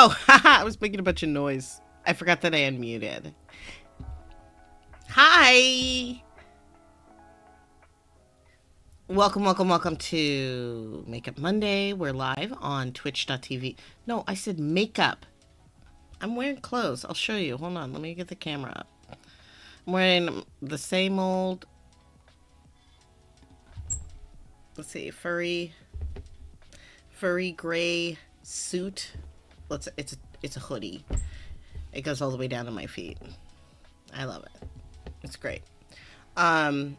Oh, haha, I was making a bunch of noise. I forgot that I unmuted. Hi! Welcome to Makeup Monday. We're live on twitch.tv. No, I said makeup. I'm wearing clothes. I'll show you. Hold on, let me get the camera up. I'm wearing the same old, let's see, furry gray suit. It's a hoodie. It goes all the way down to my feet. I love it. It's great. Um,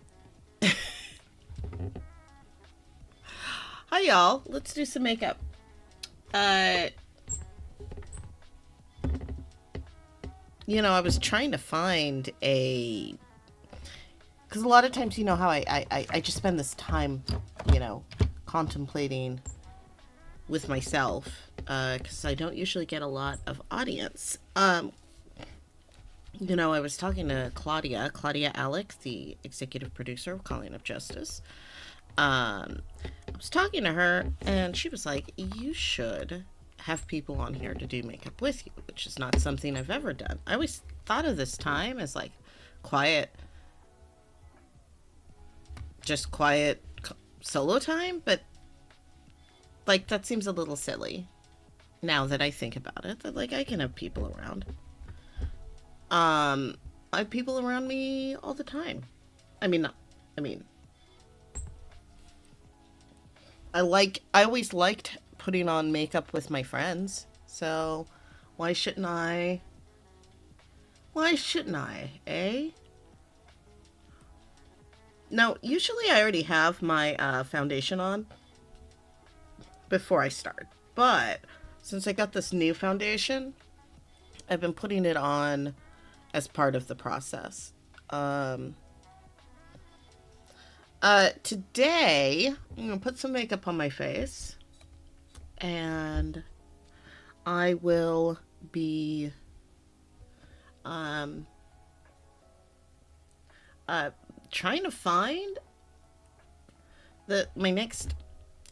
Hi y'all. Let's do some makeup. I was trying to find because a lot of times, how I just spend this time, contemplating with myself, because I don't usually get a lot of audience. I was talking to Claudia Alick, the executive producer of Calling of Justice. I was talking to her, and she was like, you should have people on here to do makeup with you, which is not something I've ever done. I always thought of this time as like quiet solo time, but like that seems a little silly now that I think about it, that like I can have people around. I have people around me all the time. I mean, I always liked putting on makeup with my friends. So why shouldn't I? Why shouldn't I, eh? Now, usually I already have my foundation on before I start. But since I got this new foundation, I've been putting it on as part of the process. Today, I'm going to put some makeup on my face. And I will be trying to find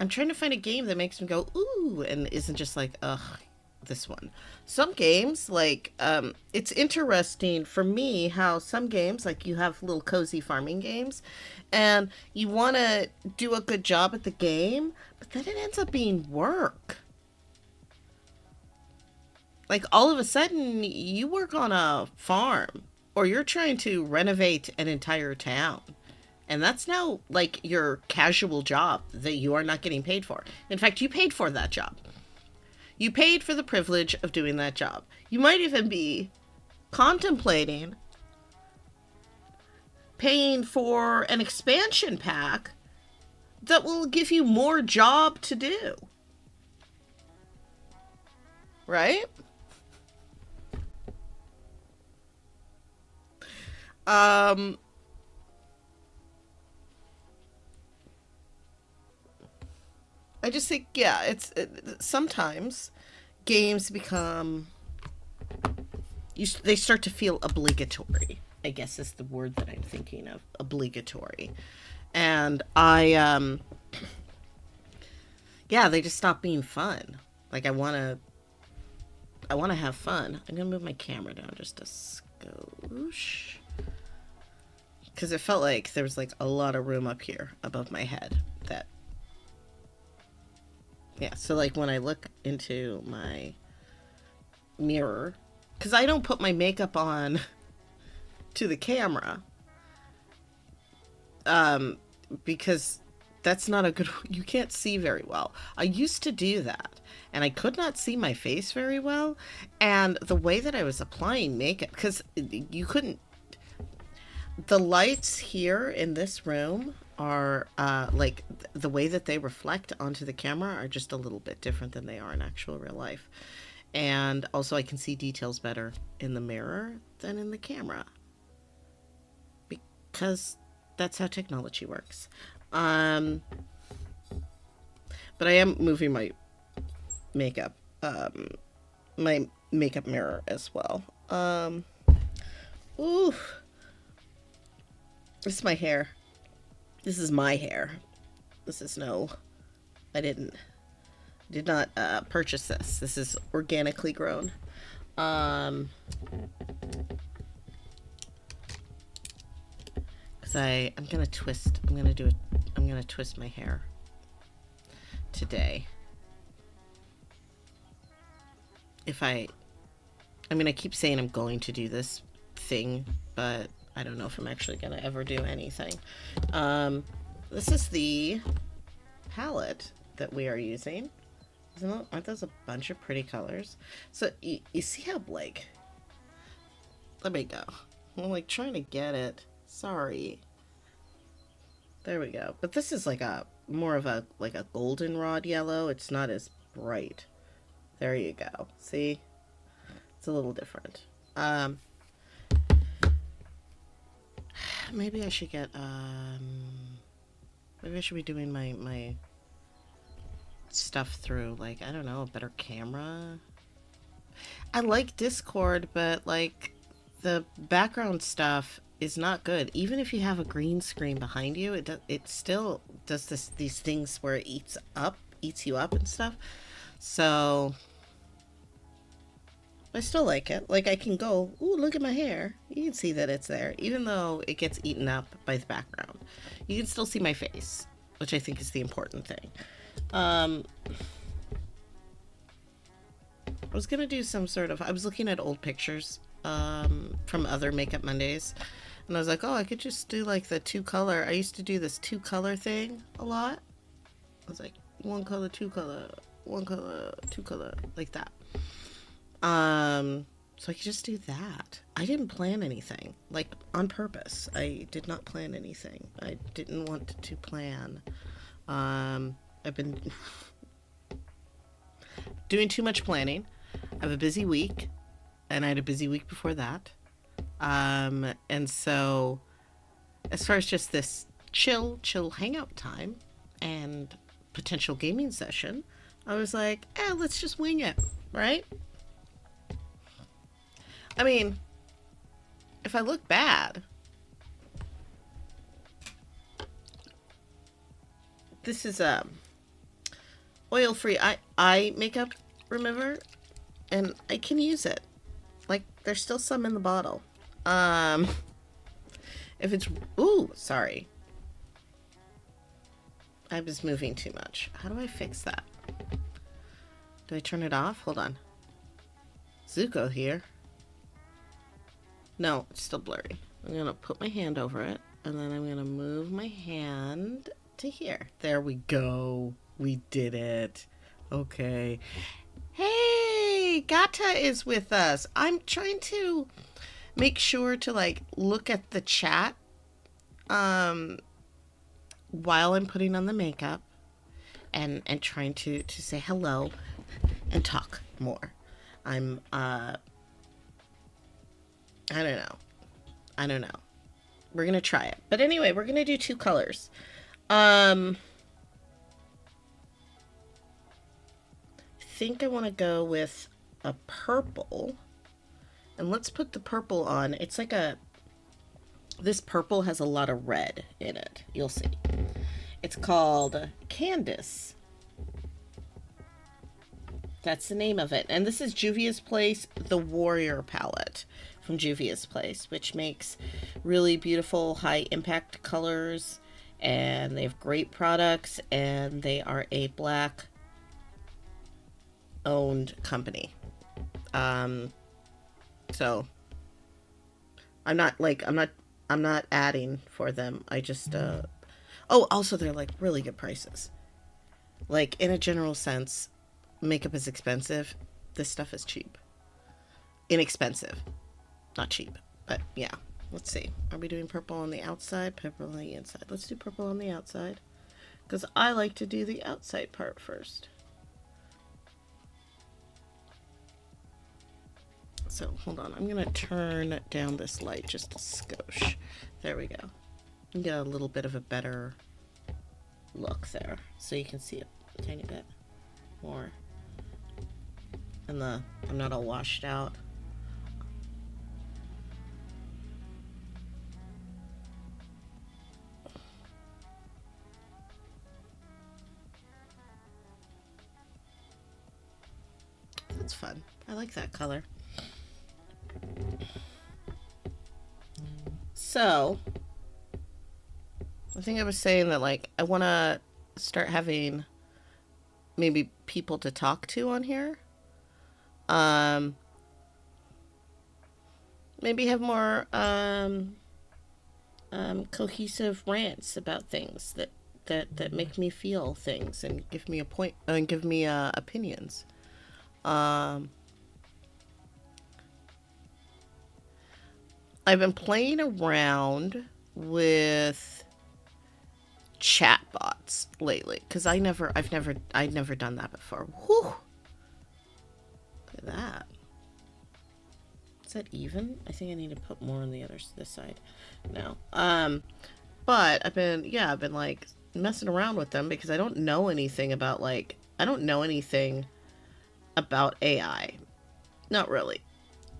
I'm trying to find a game that makes me go ooh and isn't just like ugh, this one. Some games like it's interesting for me how some games, like, you have little cozy farming games and you want to do a good job at the game, but then it ends up being work. Like, all of a sudden you work on a farm or you're trying to renovate an entire town, and that's now like your casual job that you are not getting paid for. In fact, you paid for that job. You paid for the privilege of doing that job. You might even be contemplating paying for an expansion pack that will give you more job to do. Right? Um I just think, yeah, sometimes games become they start to feel obligatory. I guess is the word that I'm thinking of, obligatory. And yeah, they just stop being fun. Like, I want to have fun. I'm going to move my camera down just a skosh, because it felt like there was like a lot of room up here above my head. That, yeah, so like when I look into my mirror, because I don't put my makeup on to the camera, because that's not a good, you can't see very well. I used to do that and I could not see my face very well, and the way that I was applying makeup, because you couldn't, the lights here in this room are like the way that they reflect onto the camera are just a little bit different than they are in actual real life. And also I can see details better in the mirror than in the camera, because that's how technology works. But I am moving my makeup, my makeup mirror as well. Ooh, this is my hair. This is my hair. This is no, I didn't Did not purchase this. This is organically grown. Um, because I'm gonna twist. I'm gonna twist my hair today. If I mean, I keep saying I'm going to do this thing, but I don't know if I'm actually gonna ever do anything. Um, this is the palette that we are using. Aren't those a bunch of pretty colors? So you see how, like, let me go. I'm like trying to get it. Sorry. There we go. But this is like a more of a like a goldenrod yellow. It's not as bright. There you go. See? It's a little different. Maybe I should get maybe I should be doing my stuff through, like, I don't know, a better camera. I like Discord, but like the background stuff is not good. Even if you have a green screen behind you, it still does these things where it eats you up and stuff. So I still like it. Like, I can go, ooh, look at my hair. You can see that it's there, even though it gets eaten up by the background. You can still see my face, which I think is the important thing. I was gonna do some sort of. I was looking at old pictures from other Makeup Mondays, and I was like, oh, I could just do like the two color. I used to do this two color thing a lot. I was like, one color, two color, one color, two color, like that. So I could just do that. I didn't plan anything, like, on purpose. I did not plan anything. I didn't want to plan. I've been doing too much planning. I have a busy week, and I had a busy week before that. And so, as far as just this chill hangout time and potential gaming session, I was like, let's just wing it, right? I mean, if I look bad, this is oil-free eye makeup remover, and I can use it. Like, there's still some in the bottle. If it's, ooh, sorry. I was moving too much. How do I fix that? Do I turn it off? Hold on. Zuko here. No, it's still blurry. I'm gonna put my hand over it, and then I'm gonna move my hand to here. There we go. We did it. Okay. Hey, Gata is with us. I'm trying to make sure to, like, look at the chat while I'm putting on the makeup, and trying to say hello and talk more. I'm I don't know. We're gonna try it. But anyway, we're gonna do two colors. I think I want to go with a purple. And let's put the purple on. It's like this purple has a lot of red in it. You'll see. It's called Candace. That's the name of it. And this is Juvia's Place, the Warrior palette from Juvia's Place, which makes really beautiful high impact colors, and they have great products, and they are a Black owned company. So I'm not adding for them. I just oh, also they're like really good prices. Like, in a general sense, makeup is expensive. This stuff is cheap. Inexpensive. Not cheap. But yeah. Let's see. Are we doing purple on the outside? Purple on the inside. Let's do purple on the outside, because I like to do the outside part first. So hold on, I'm gonna turn down this light just a skosh. There we go. You get a little bit of a better look there, so you can see it a tiny bit more. And I'm not all washed out. like that color. So, I think I was saying that, like, I want to start having maybe people to talk to on here. Um, Maybe have more cohesive rants about things that make me feel things and give me a point and give me opinions. Um, I've been playing around with chatbots lately because I'd never done that before. Whew, look at that. Is that even? I think I need to put more on the other this side. No. But I've been like messing around with them because I don't know anything about AI. Not really.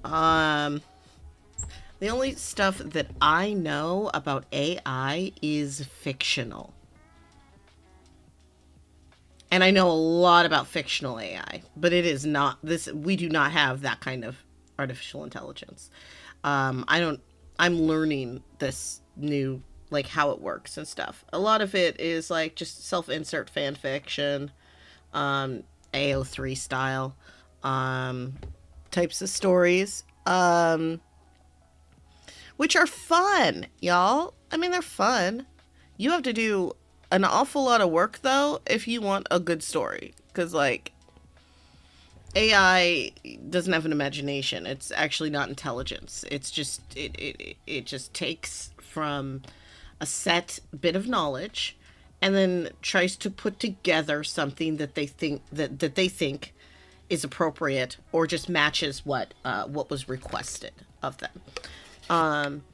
Um, the only stuff that I know about AI is fictional. And I know a lot about fictional AI, but it is not this. We do not have that kind of artificial intelligence. I don't. I'm learning this new, like, how it works and stuff. A lot of it is like just self-insert fan fiction, AO3 style, um, types of stories, which are fun, y'all. I mean, they're fun. You have to do an awful lot of work though if you want a good story, because like AI doesn't have an imagination. It's actually not intelligence. It's just it just takes from a set bit of knowledge and then tries to put together something that they think is appropriate or just matches what was requested of them. Um,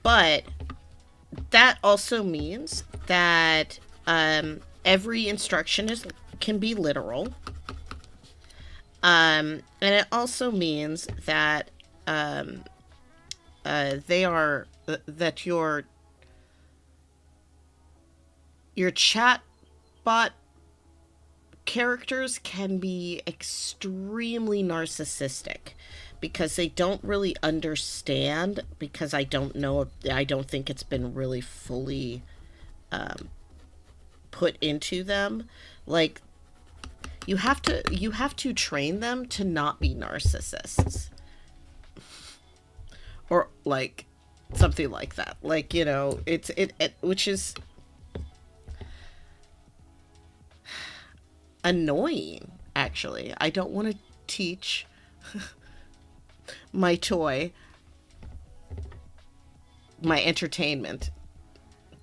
but that also means that every instruction is can be literal. And it also means that they are that your chat bot characters can be extremely narcissistic because they don't really understand, because I don't think it's been really fully put into them. Like, you have to train them to not be narcissists, or like something like that. Like, you know, it which is annoying, actually. I don't want to teach my toy, my entertainment,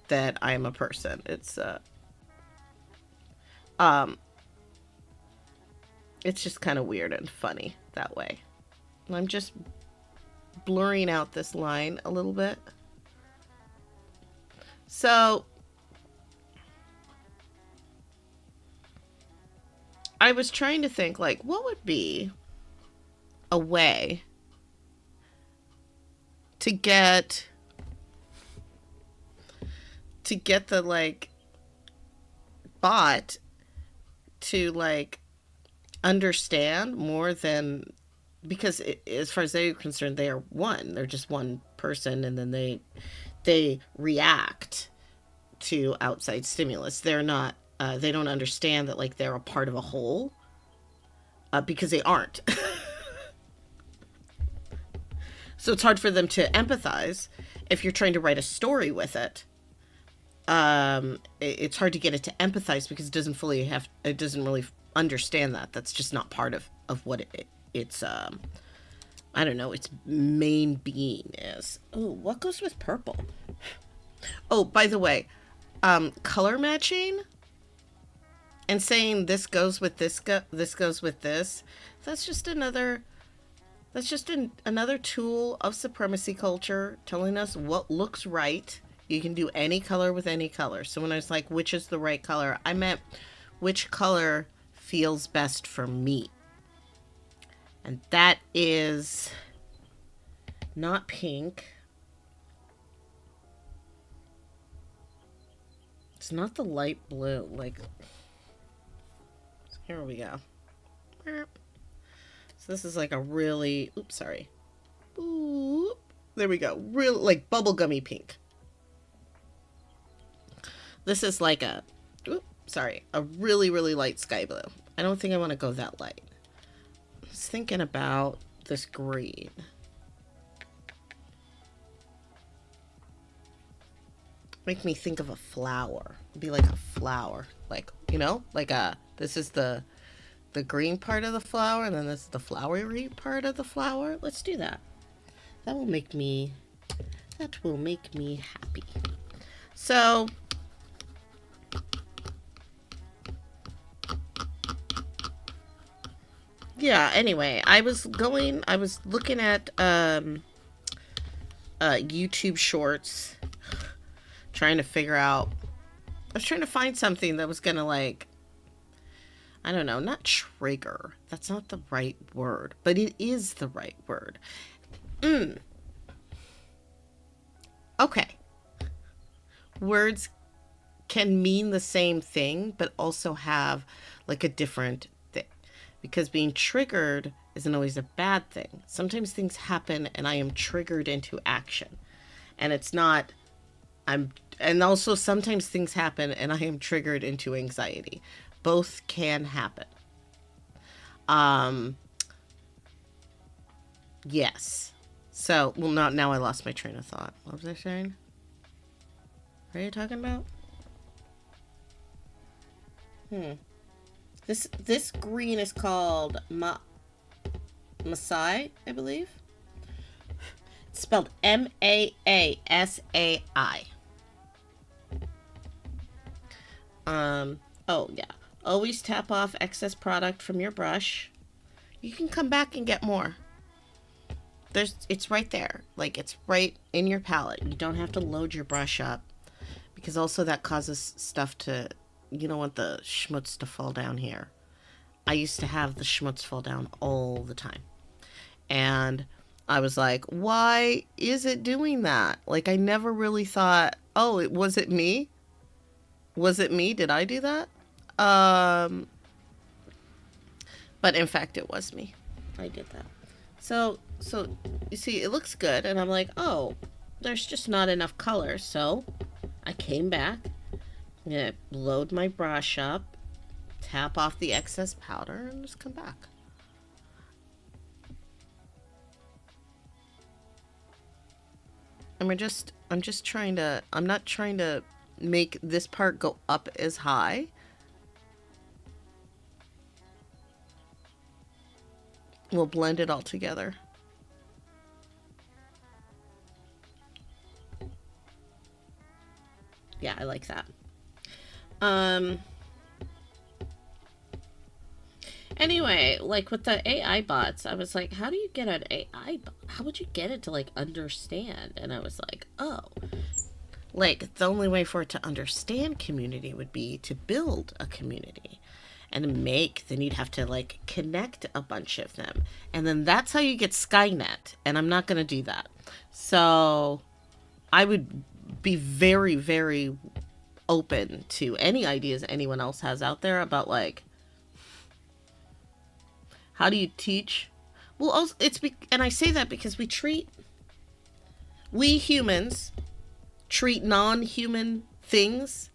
that I am a person. Um it's just kind of weird and funny that way. I'm just blurring out this line a little bit. So I was trying to think, like, what would be a way to get the, like, bot to, like, understand more than, because as far as they're concerned, they are one. They're just one person, and then they react to outside stimulus. They're not. They don't understand that, like, they're a part of a whole, because they aren't. So it's hard for them to empathize if you're trying to write a story with it. It's hard to get it to empathize because it doesn't really understand that. That's just not part of what it's I don't know, its main being is. Oh, what goes with purple? Oh, by the way, color matching and saying this goes with this goes with this. That's just another another tool of supremacy culture telling us what looks right. You can do any color with any color. So when I was like, which is the right color, I meant which color feels best for me. And that is not pink. It's not the light blue. Like, here we go. So this is like a really, oops, sorry. Ooh, there we go. Real, like bubblegummy pink. This is like a, oops, sorry, a really, really light sky blue. I don't think I want to go that light. I was thinking about this green. Make me think of a flower. It'd be like a flower. Like, you know, like a, this is the green part of the flower, and then this is the flowery part of the flower. Let's do that. That will make me happy. So yeah, anyway, I was looking at YouTube shorts, trying to figure out, I was trying to find something that was gonna, like, I don't know, not trigger. That's not the right word, but it is the right word. Okay. Words can mean the same thing, but also have like a different thing. Because being triggered isn't always a bad thing. Sometimes things happen and I am triggered into action. And it's not, and also sometimes things happen and I am triggered into anxiety. Both can happen. Yes. So, well, not now. I lost my train of thought. What was I saying? What are you talking about? This green is called Masai, I believe. It's spelled Maasai. Oh yeah. Always tap off excess product from your brush. You can come back and get more. It's right there. Like, it's right in your palette. You don't have to load your brush up, because also that causes stuff to, you don't want the schmutz to fall down here. I used to have the schmutz fall down all the time. And I was like, why is it doing that? Like, I never really thought, oh, was it me? Was it me? Did I do that? But in fact, it was me. I did that. So you see, it looks good, and I'm like, oh, there's just not enough color. So I came back, I'm gonna load my brush up, tap off the excess powder, and just come back. I'm just trying to, I'm not trying to make this part go up as high. We'll blend it all together. Yeah, I like that. Anyway, like with the AI bots, I was like, how do you get an AI bot? How would you get it to like understand? And I was like, oh, like the only way for it to understand community would be to build a community. And then you'd have to like connect a bunch of them. And then that's how you get Skynet. And I'm not going to do that. So I would be very, very open to any ideas anyone else has out there about like, how do you teach? Well, also, and I say that because we humans treat non-human things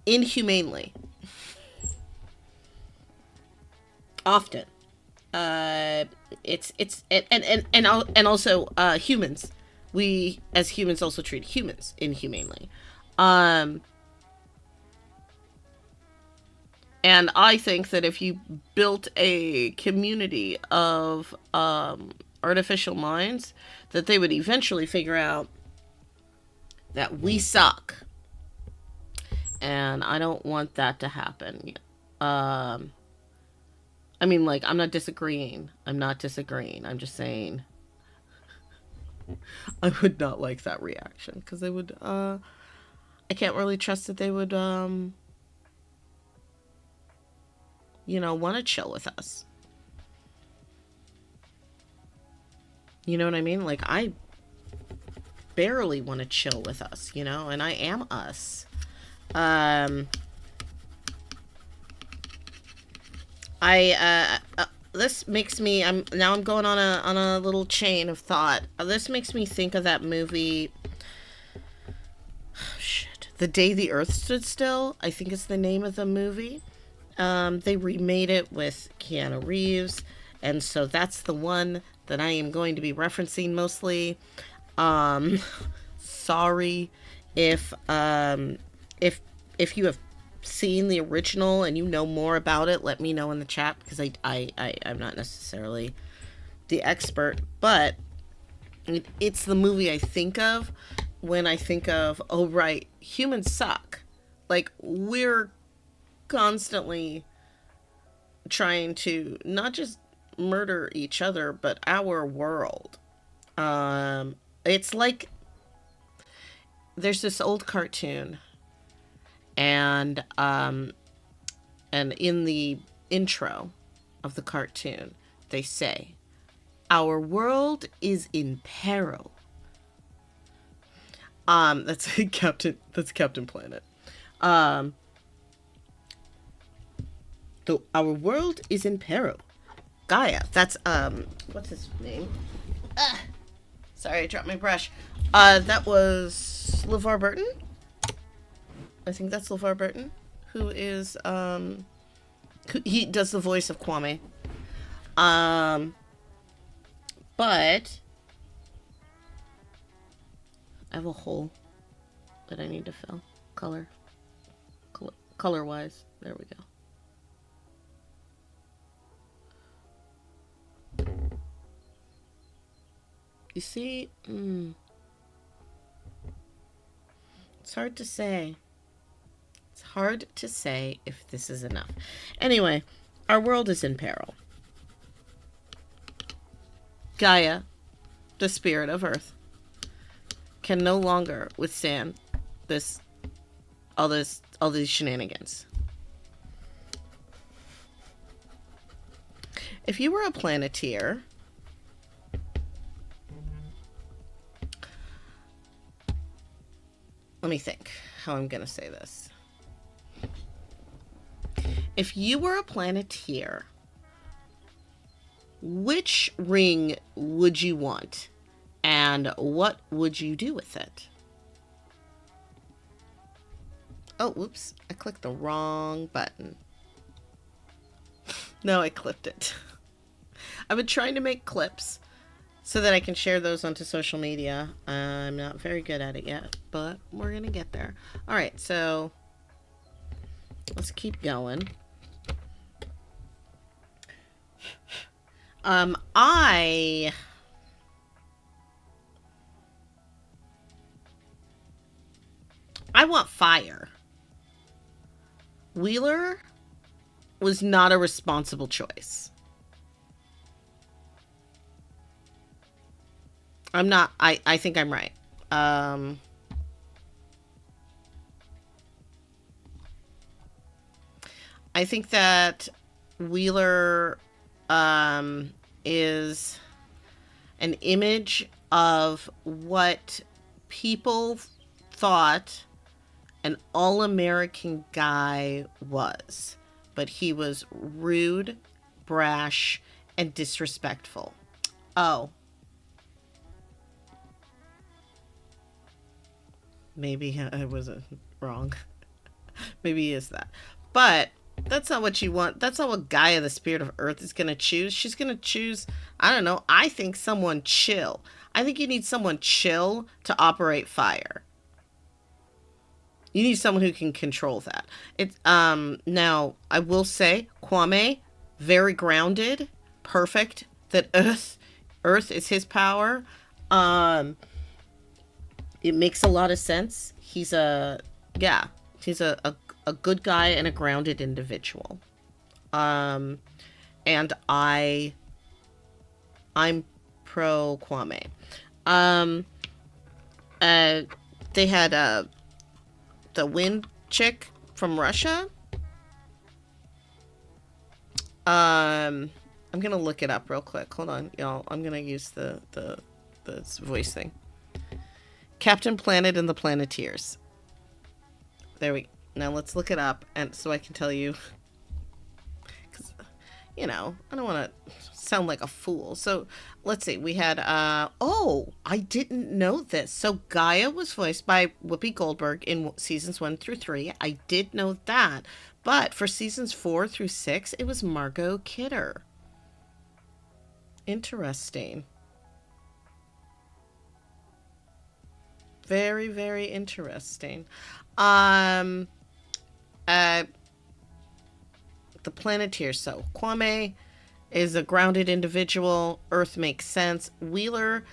inhumanely. Often. And also humans. We as humans also treat humans inhumanely. And I think that if you built a community of artificial minds, that they would eventually figure out that we suck. And I don't want that to happen. I mean, like, I'm not disagreeing. I'm just saying I would not like that reaction, because they would, I can't really trust that they would, want to chill with us. You know what I mean? Like, I barely want to chill with us, and I am us. this makes me, I'm going on a little chain of thought. This makes me think of that movie, shit, The Day the Earth Stood Still, I think is the name of the movie. They remade it with Keanu Reeves, and so that's the one that I am going to be referencing mostly. Um, Sorry if if you have seen the original and you know more about it, let me know in the chat because I'm not necessarily the expert, but it's the movie I think of when I think of, oh right, humans suck. Like we're constantly trying to not just murder each other but our world. It's like there's this old cartoon, and in the intro of the cartoon they say our world is in peril. That's Captain Planet. um our world is in peril. Gaia, that's what's his name? Sorry, I dropped my brush. That was LeVar Burton. I think that's LeVar Burton, who is he does the voice of Kwame. Um, but I have a hole that I need to fill. Color wise. There we go. You see, it's hard to say. It's hard to say if this is enough. Anyway, our world is in peril. Gaia, the spirit of Earth, can no longer withstand all these shenanigans. If you were a planeteer, let me think how I'm going to say this. If you were a planeteer, which ring would you want? And what would you do with it? Oh, whoops. I clicked the wrong button. No, I clipped it. I've been trying to make clips so that I can share those onto social media. I'm not very good at it yet, but we're going to get there. All right, so let's keep going. I want fire. Wheeler was not a responsible choice. I'm not. I think I'm right. I think that Wheeler is an image of what people thought an all-American guy was. But he was rude, brash, and disrespectful. Oh. Maybe I wasn't wrong. Maybe he is that. But that's not what you want. That's not what Gaia, the spirit of Earth, is going to choose. She's going to choose, I don't know, I think someone chill. I think you need someone chill to operate fire. You need someone who can control that. It's now I will say Kwame, very grounded, perfect. That Earth is his power. It makes a lot of sense. He's a good guy and a grounded individual. And I'm pro Kwame. They had the wind chick from Russia. I'm gonna look it up real quick. Hold on, y'all. I'm gonna use the voice thing. Captain Planet and the Planeteers. There we. Now let's look it up, and so I can tell you. 'Cause I don't want to sound like a fool. So let's see. We had, oh, I didn't know this. So Gaia was voiced by Whoopi Goldberg in seasons 1 through 3. I did know that. But for seasons 4 through 6, it was Margot Kidder. Interesting. Very, very interesting. Um, uh, the Planeteer. So Kwame is a grounded individual. Earth makes sense. Wheeler,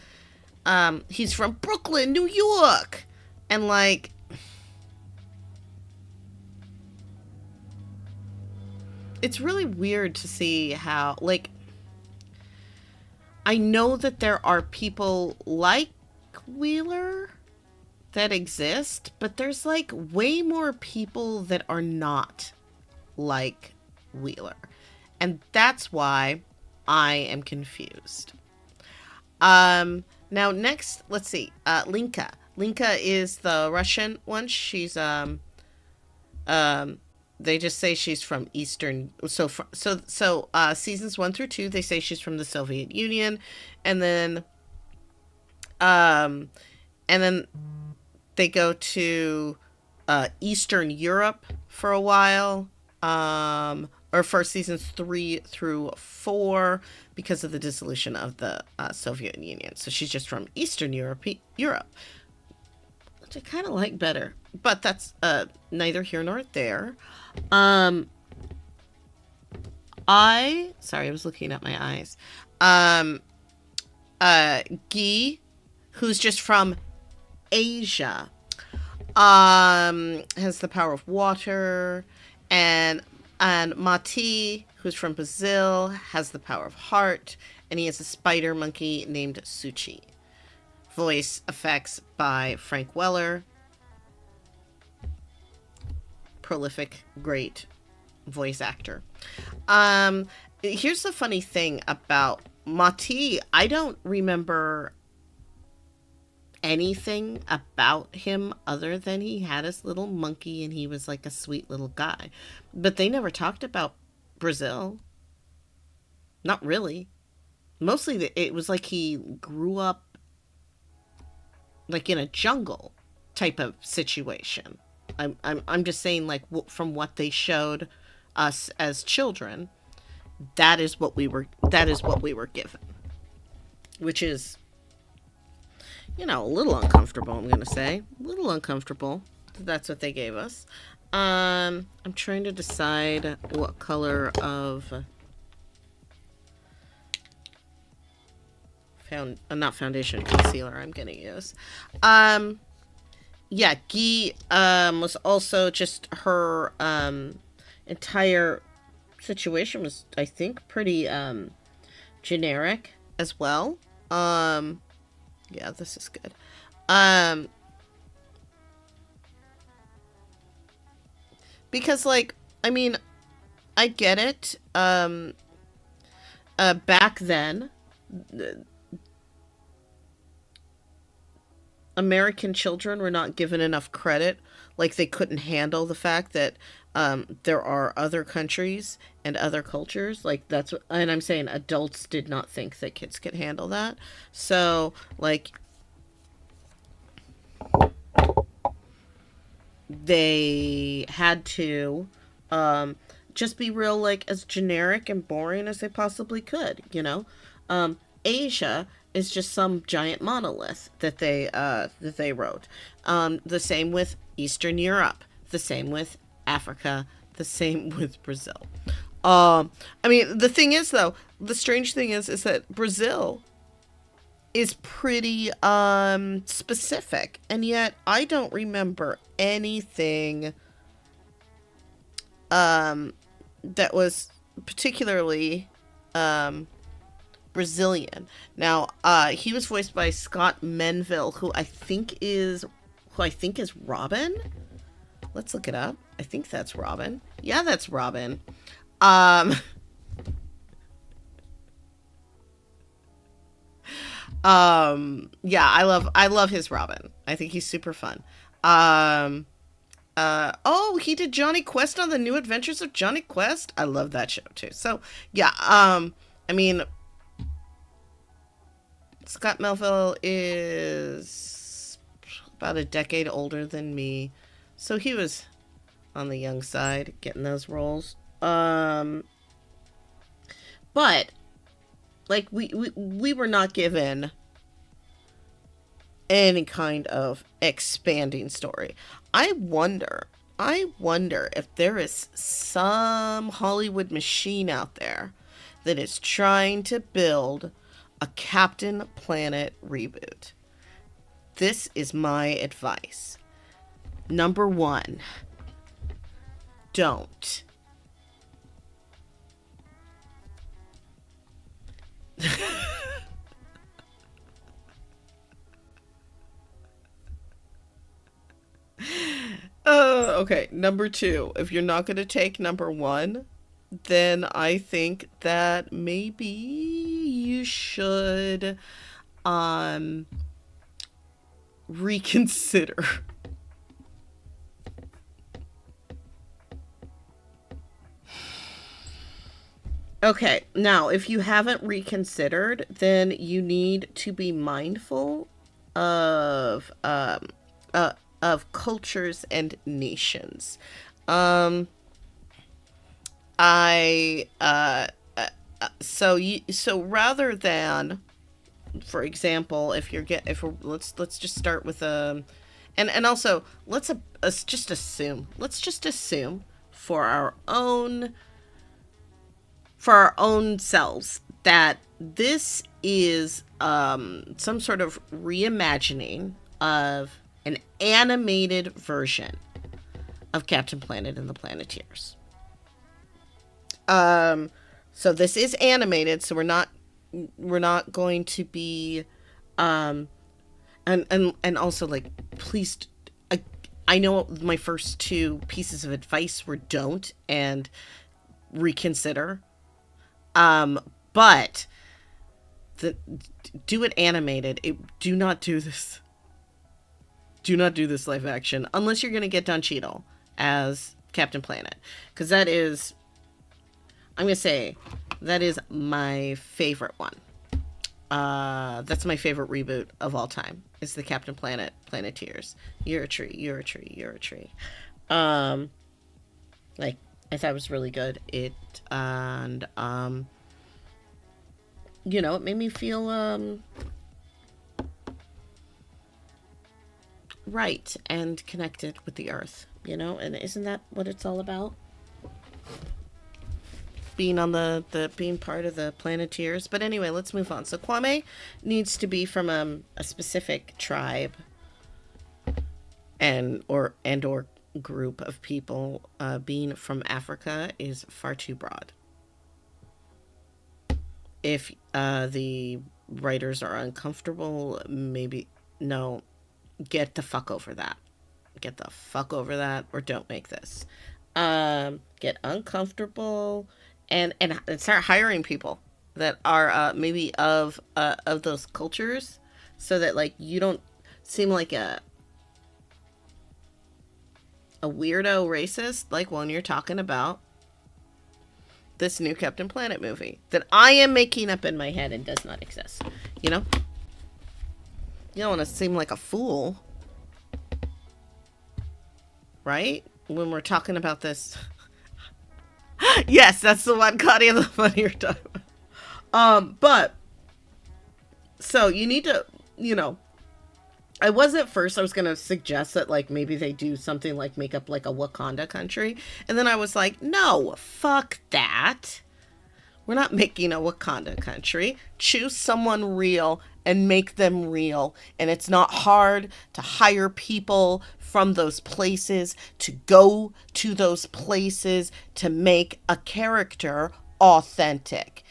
he's from Brooklyn, New York. And like, it's really weird to see how, like, I know that there are people like Wheeler that exist, but there's like way more people that are not like Wheeler. And that's why I am confused. Now next, let's see. Linka. Linka is the Russian one. She's um they just say she's from Eastern, seasons 1 through 2 they say she's from the Soviet Union, and then um and then they go to Eastern Europe for a while, or for seasons 3 through 4, because of the dissolution of the Soviet Union. So she's just from Eastern Europe, which I kind of like better. But that's neither here nor there. Um, sorry, I was looking at my eyes. Um, Guy, who's just from Asia, has the power of water, and Mati, who's from Brazil, has the power of heart, and he has a spider monkey named Suchi. Voice effects by Frank Weller. Prolific, great voice actor. Here's the funny thing about Mati. I don't remember anything about him other than he had his little monkey and he was like a sweet little guy. But they never talked about Brazil. Not really. Mostly it was like he grew up like in a jungle type of situation. I'm just saying, like, from what they showed us as children, that is what we were given, which is, a little uncomfortable. I'm gonna say a little uncomfortable. That's what they gave us. I'm trying to decide what color of not foundation, concealer I'm gonna use. Yeah, Guy was also just her entire situation was, I think, pretty generic as well. Yeah, this is good. Um because, like, I mean, I get it. Back then, American children were not given enough credit. Like, they couldn't handle the fact that there are other countries and other cultures. Like, that's what, and I'm saying adults did not think that kids could handle that. So, like, they had to just be real, like, as generic and boring as they possibly could. Asia is just some giant monolith that they wrote. The same with Eastern Europe. The same with Africa. The same with Brazil. I mean, the thing is, though, the strange thing is that Brazil is pretty specific, and yet I don't remember anything that was particularly Brazilian. Now, he was voiced by Scott Menville, who I think is Robin. Let's look it up. I think that's Robin. Yeah, that's Robin. Um, yeah, I love his Robin. I think he's super fun. Um, Oh, he did Johnny Quest on the New Adventures of Johnny Quest. I love that show too. So yeah, I mean, Scott Melville is about a decade older than me, so he was on the young side getting those roles. But like we were not given any kind of expanding story. I wonder if there is some Hollywood machine out there that is trying to build a Captain Planet reboot. This is my advice. Number one, don't. Okay. Number two, if you're not going to take number one, then I think that maybe you should um reconsider. Okay, now if you haven't reconsidered, then you need to be mindful of cultures and nations. Um, I so rather than, for example, if you're get if we're, let's just start with and also let's just assume, for our own selves that this is some sort of reimagining of an animated version of Captain Planet and the Planeteers. Um, so this is animated, so we're not going to be um and also, like, please, I, I know my first two pieces of advice were don't and reconsider. But the do it animated. Do not do this. Do not do this live action unless you're going to get Don Cheadle as Captain Planet, because I'm going to say that is my favorite one. That's my favorite reboot of all time. Is the Captain Planet Planeteers. You're a tree. You're a tree. You're a tree. Um, like, I thought it was really good. It made me feel right and connected with the earth. And isn't that what it's all about? Being on the being part of the Planeteers. But anyway, let's move on. So Kwame needs to be from a specific tribe and or group of people. Being from Africa is far too broad. If the writers are uncomfortable, maybe no, get the fuck over that. Get the fuck over that, or don't make this. Get uncomfortable and start hiring people that are maybe of those cultures, so that, like, you don't seem like a weirdo racist, like when you're talking about this new Captain Planet movie that I am making up in my head and does not exist. You know? You don't want to seem like a fool. Right? When we're talking about this. Yes, that's the one, Claudia, the one you're talking about. But, so you need to, I was at first, I was going to suggest that, like, maybe they do something like make up like a Wakanda country. And then I was like, no, fuck that. We're not making a Wakanda country. Choose someone real and make them real. And it's not hard to hire people from those places to go to those places to make a character authentic.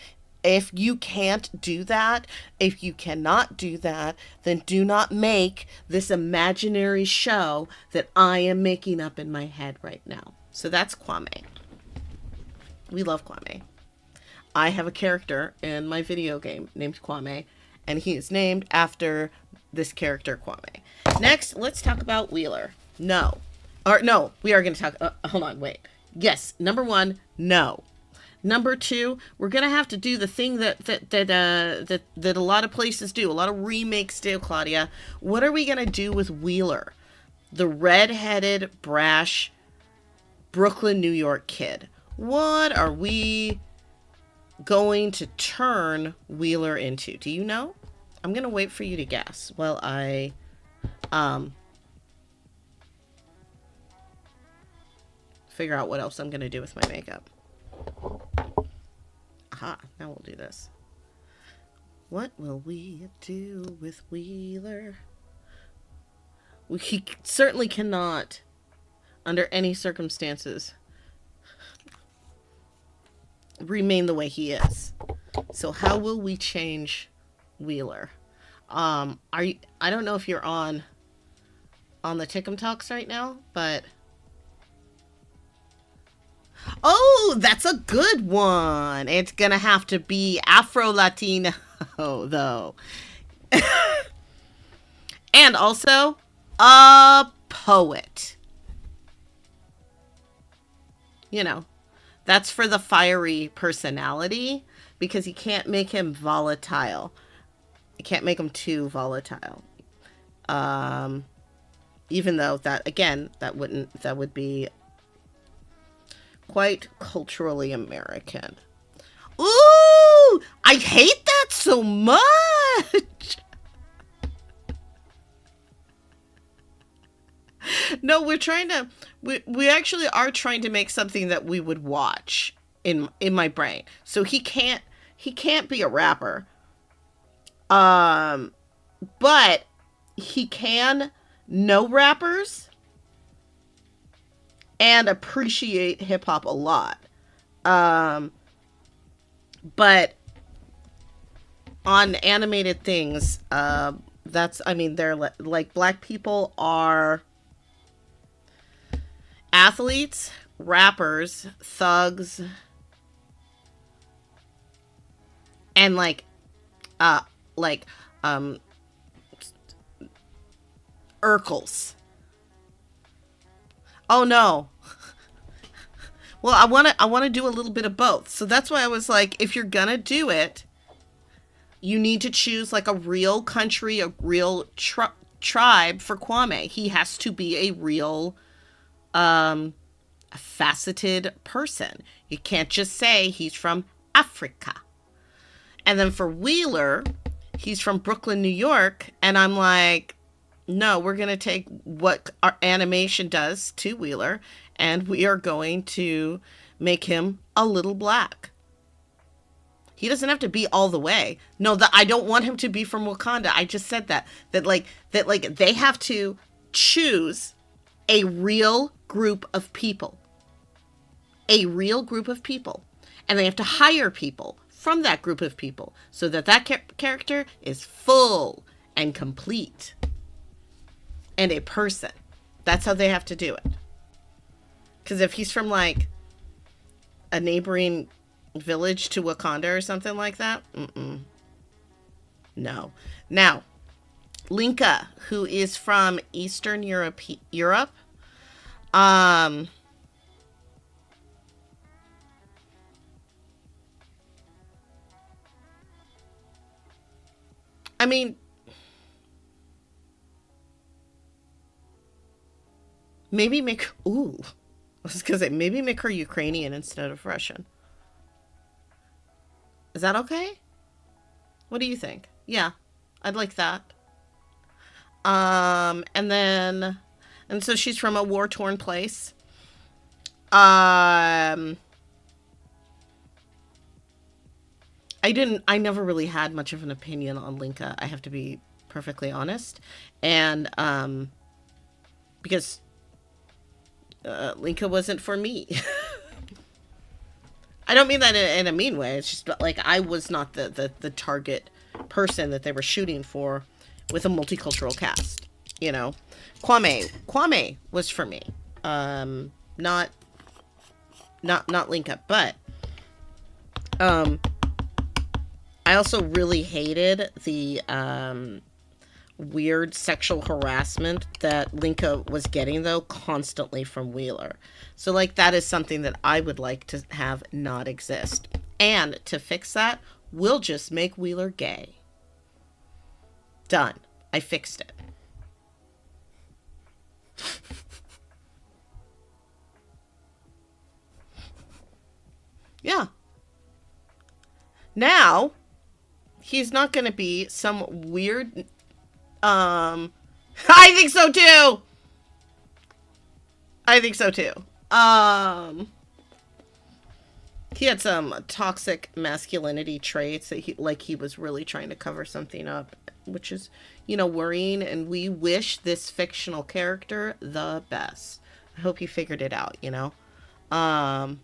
If you can't do that, if you cannot do that, then do not make this imaginary show that I am making up in my head right now. So that's Kwame. We love Kwame. I have a character in my video game named Kwame, and he is named after this character, Kwame. Next, let's talk about Wheeler. No. Or no, we are going to talk. Hold on, wait. Yes, number one, no. Number two, we're gonna have to do the thing that a lot of places do, a lot of remakes do, Claudia. What are we gonna do with Wheeler, the red-headed, brash Brooklyn, New York kid? What are we going to turn Wheeler into? Do you know? I'm gonna wait for you to guess while I figure out what else I'm gonna do with my makeup. Aha, now we'll do this. What will we do with Wheeler? He certainly cannot, under any circumstances, remain the way he is. So how will we change Wheeler? Are you? I don't know if you're on the Tickum Talks right now, but oh, that's a good one. It's gonna have to be Afro-Latino, though. And also, a poet. You know, that's for the fiery personality, because you can't make him volatile. You can't make him too volatile. Even though that, again, that would be quite culturally American. Ooh, I hate that so much. No, we actually are trying to make something that we would watch in my brain. So he can't be a rapper. But he can know rappers and appreciate hip hop a lot. But on animated things, they're like black people are athletes, rappers, thugs, and Urkels. Oh no. Well, I want to do a little bit of both. So that's why I was like, if you're going to do it, you need to choose like a real country, a real tribe for Kwame. He has to be a real faceted person. You can't just say he's from Africa. And then for Wheeler, he's from Brooklyn, New York, and I'm like, no, we're going to take what our animation does to Wheeler, and we are going to make him a little black. He doesn't have to be all the way. No, I don't want him to be from Wakanda. I just said that they have to choose a real group of people. A real group of people. And they have to hire people from that group of people so that character is full and complete. And a person. That's how they have to do it. Because if he's from like a neighboring village to Wakanda or something like that, no. Now, Linka, who is from Eastern Europe, maybe make her Ukrainian instead of Russian. Is that okay? What do you think? Yeah, I'd like that. And so she's from a war-torn place. I never really had much of an opinion on Linka, I have to be perfectly honest. And, because Linka wasn't for me. I don't mean that in a mean way. It's just like I was not the target person that they were shooting for with a multicultural cast. You know, Kwame was for me. Not Linka, but I also really hated the weird sexual harassment that Linka was getting, though, constantly from Wheeler. So, like, that is something that I would like to have not exist. And to fix that, we'll just make Wheeler gay. Done. I fixed it. Yeah. Now, he's not going to be some weird. I think so too. I think so too. Um, he had some toxic masculinity traits that he was really trying to cover something up, which is, worrying. And we wish this fictional character the best. I hope he figured it out. Um,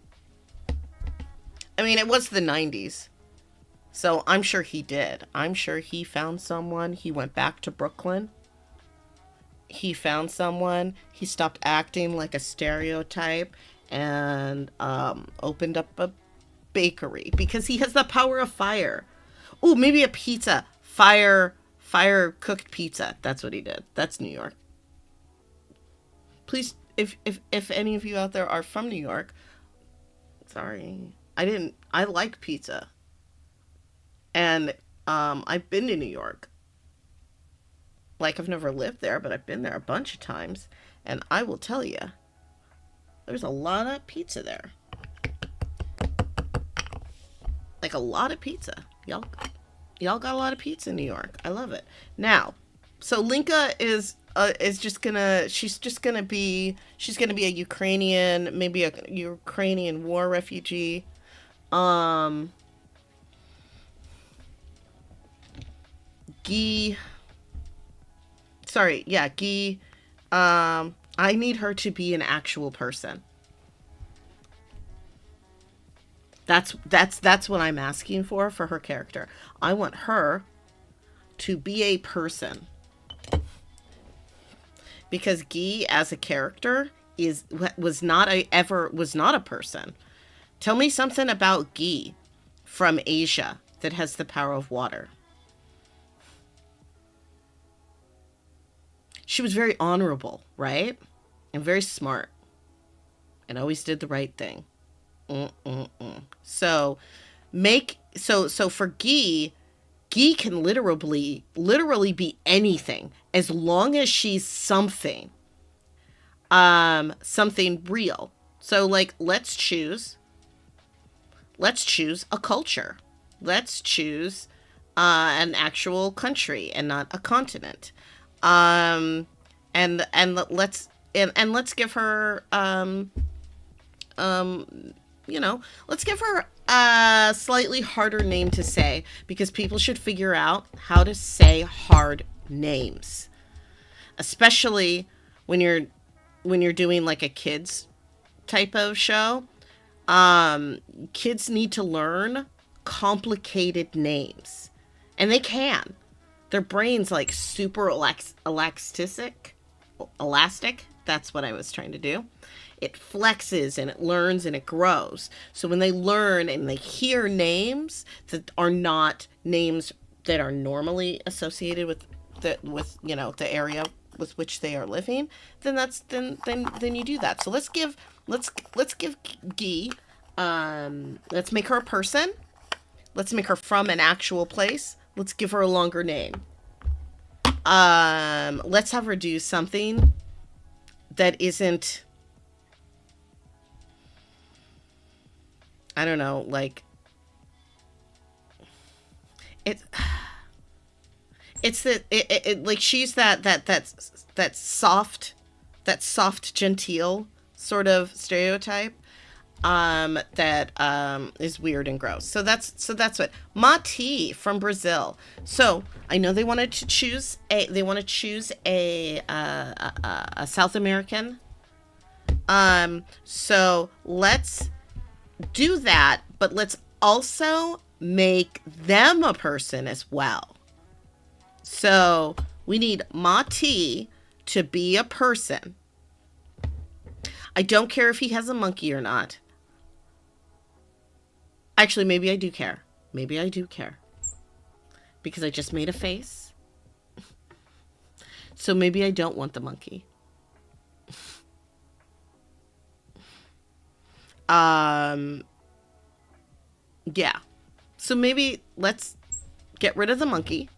I mean, it was the 90s. So I'm sure he did. I'm sure he found someone. He went back to Brooklyn. He found someone. He stopped acting like a stereotype and opened up a bakery because he has the power of fire. Oh, maybe a pizza. Fire cooked pizza. That's what he did. That's New York. Please, if any of you out there are from New York, sorry. I like pizza. And I've been to New York. Like, I've never lived there, but I've been there a bunch of times. And I will tell you, there's a lot of pizza there. Like, a lot of pizza. Y'all got a lot of pizza in New York. I love it. Now, so Linka is just gonna, she's gonna be a Ukrainian, maybe a Ukrainian war refugee. Guy, sorry, yeah, Guy, I need her to be an actual person. That's what I'm asking for her character. I want her to be a person because Guy as a character was not a person. Tell me something about Guy from Asia that has the power of water. She was very honorable, right? And very smart. And always did the right thing. So for Guy can literally be anything as long as she's something. Something real. So, like, let's choose a culture. Let's choose an actual country and not a continent. And let's give her let's give her a slightly harder name to say because people should figure out how to say hard names, especially when you're doing like a kids type of show. Kids need to learn complicated names, and they can. Their brain's like super elastic. That's what I was trying to do. It flexes and it learns and it grows. So when they learn and they hear names that are not names that are normally associated with the area with which they are living, then you do that. So let's give Guy, let's make her a person. Let's make her from an actual place. Let's give her a longer name. Let's have her do something that isn't, I don't know, like it's like she's that soft genteel sort of stereotype that is weird and gross. So that's what Mati from Brazil. So I know they want to choose a South American. So let's do that, but let's also make them a person as well. So we need Mati to be a person. I don't care if he has a monkey or not. Actually, maybe I do care. Because I just made a face. So maybe I don't want the monkey. Um, yeah. So maybe let's get rid of the monkey.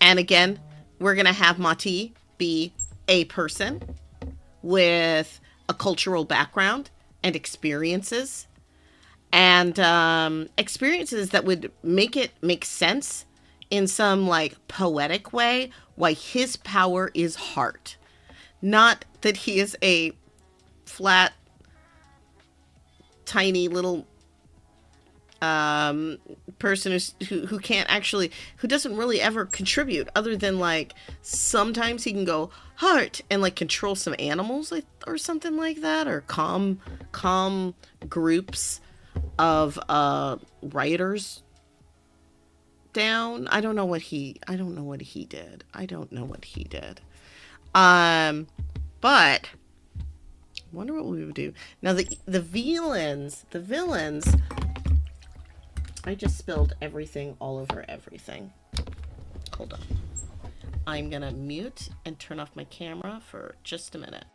And again, we're going to have Mati be a person with a cultural background and experiences. And experiences that would make it make sense in some like poetic way why his power is heart. Not that he is a flat, tiny little person who can't actually, who doesn't really ever contribute other than like sometimes he can go heart and like control some animals or something like that, or calm groups of writers down. I don't know what he did. But I wonder what we would do. Now the villains, I just spilled everything all over everything. Hold on. I'm gonna mute and turn off my camera for just a minute.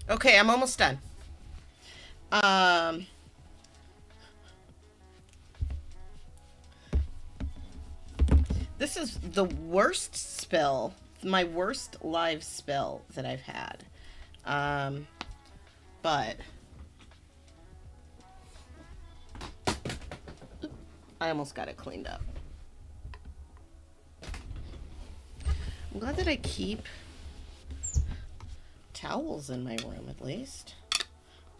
Okay, I'm almost done. Um, this is the worst spill, my worst live spill that I've had. Um, but I almost got it cleaned up. I'm glad that I keep towels in my room at least.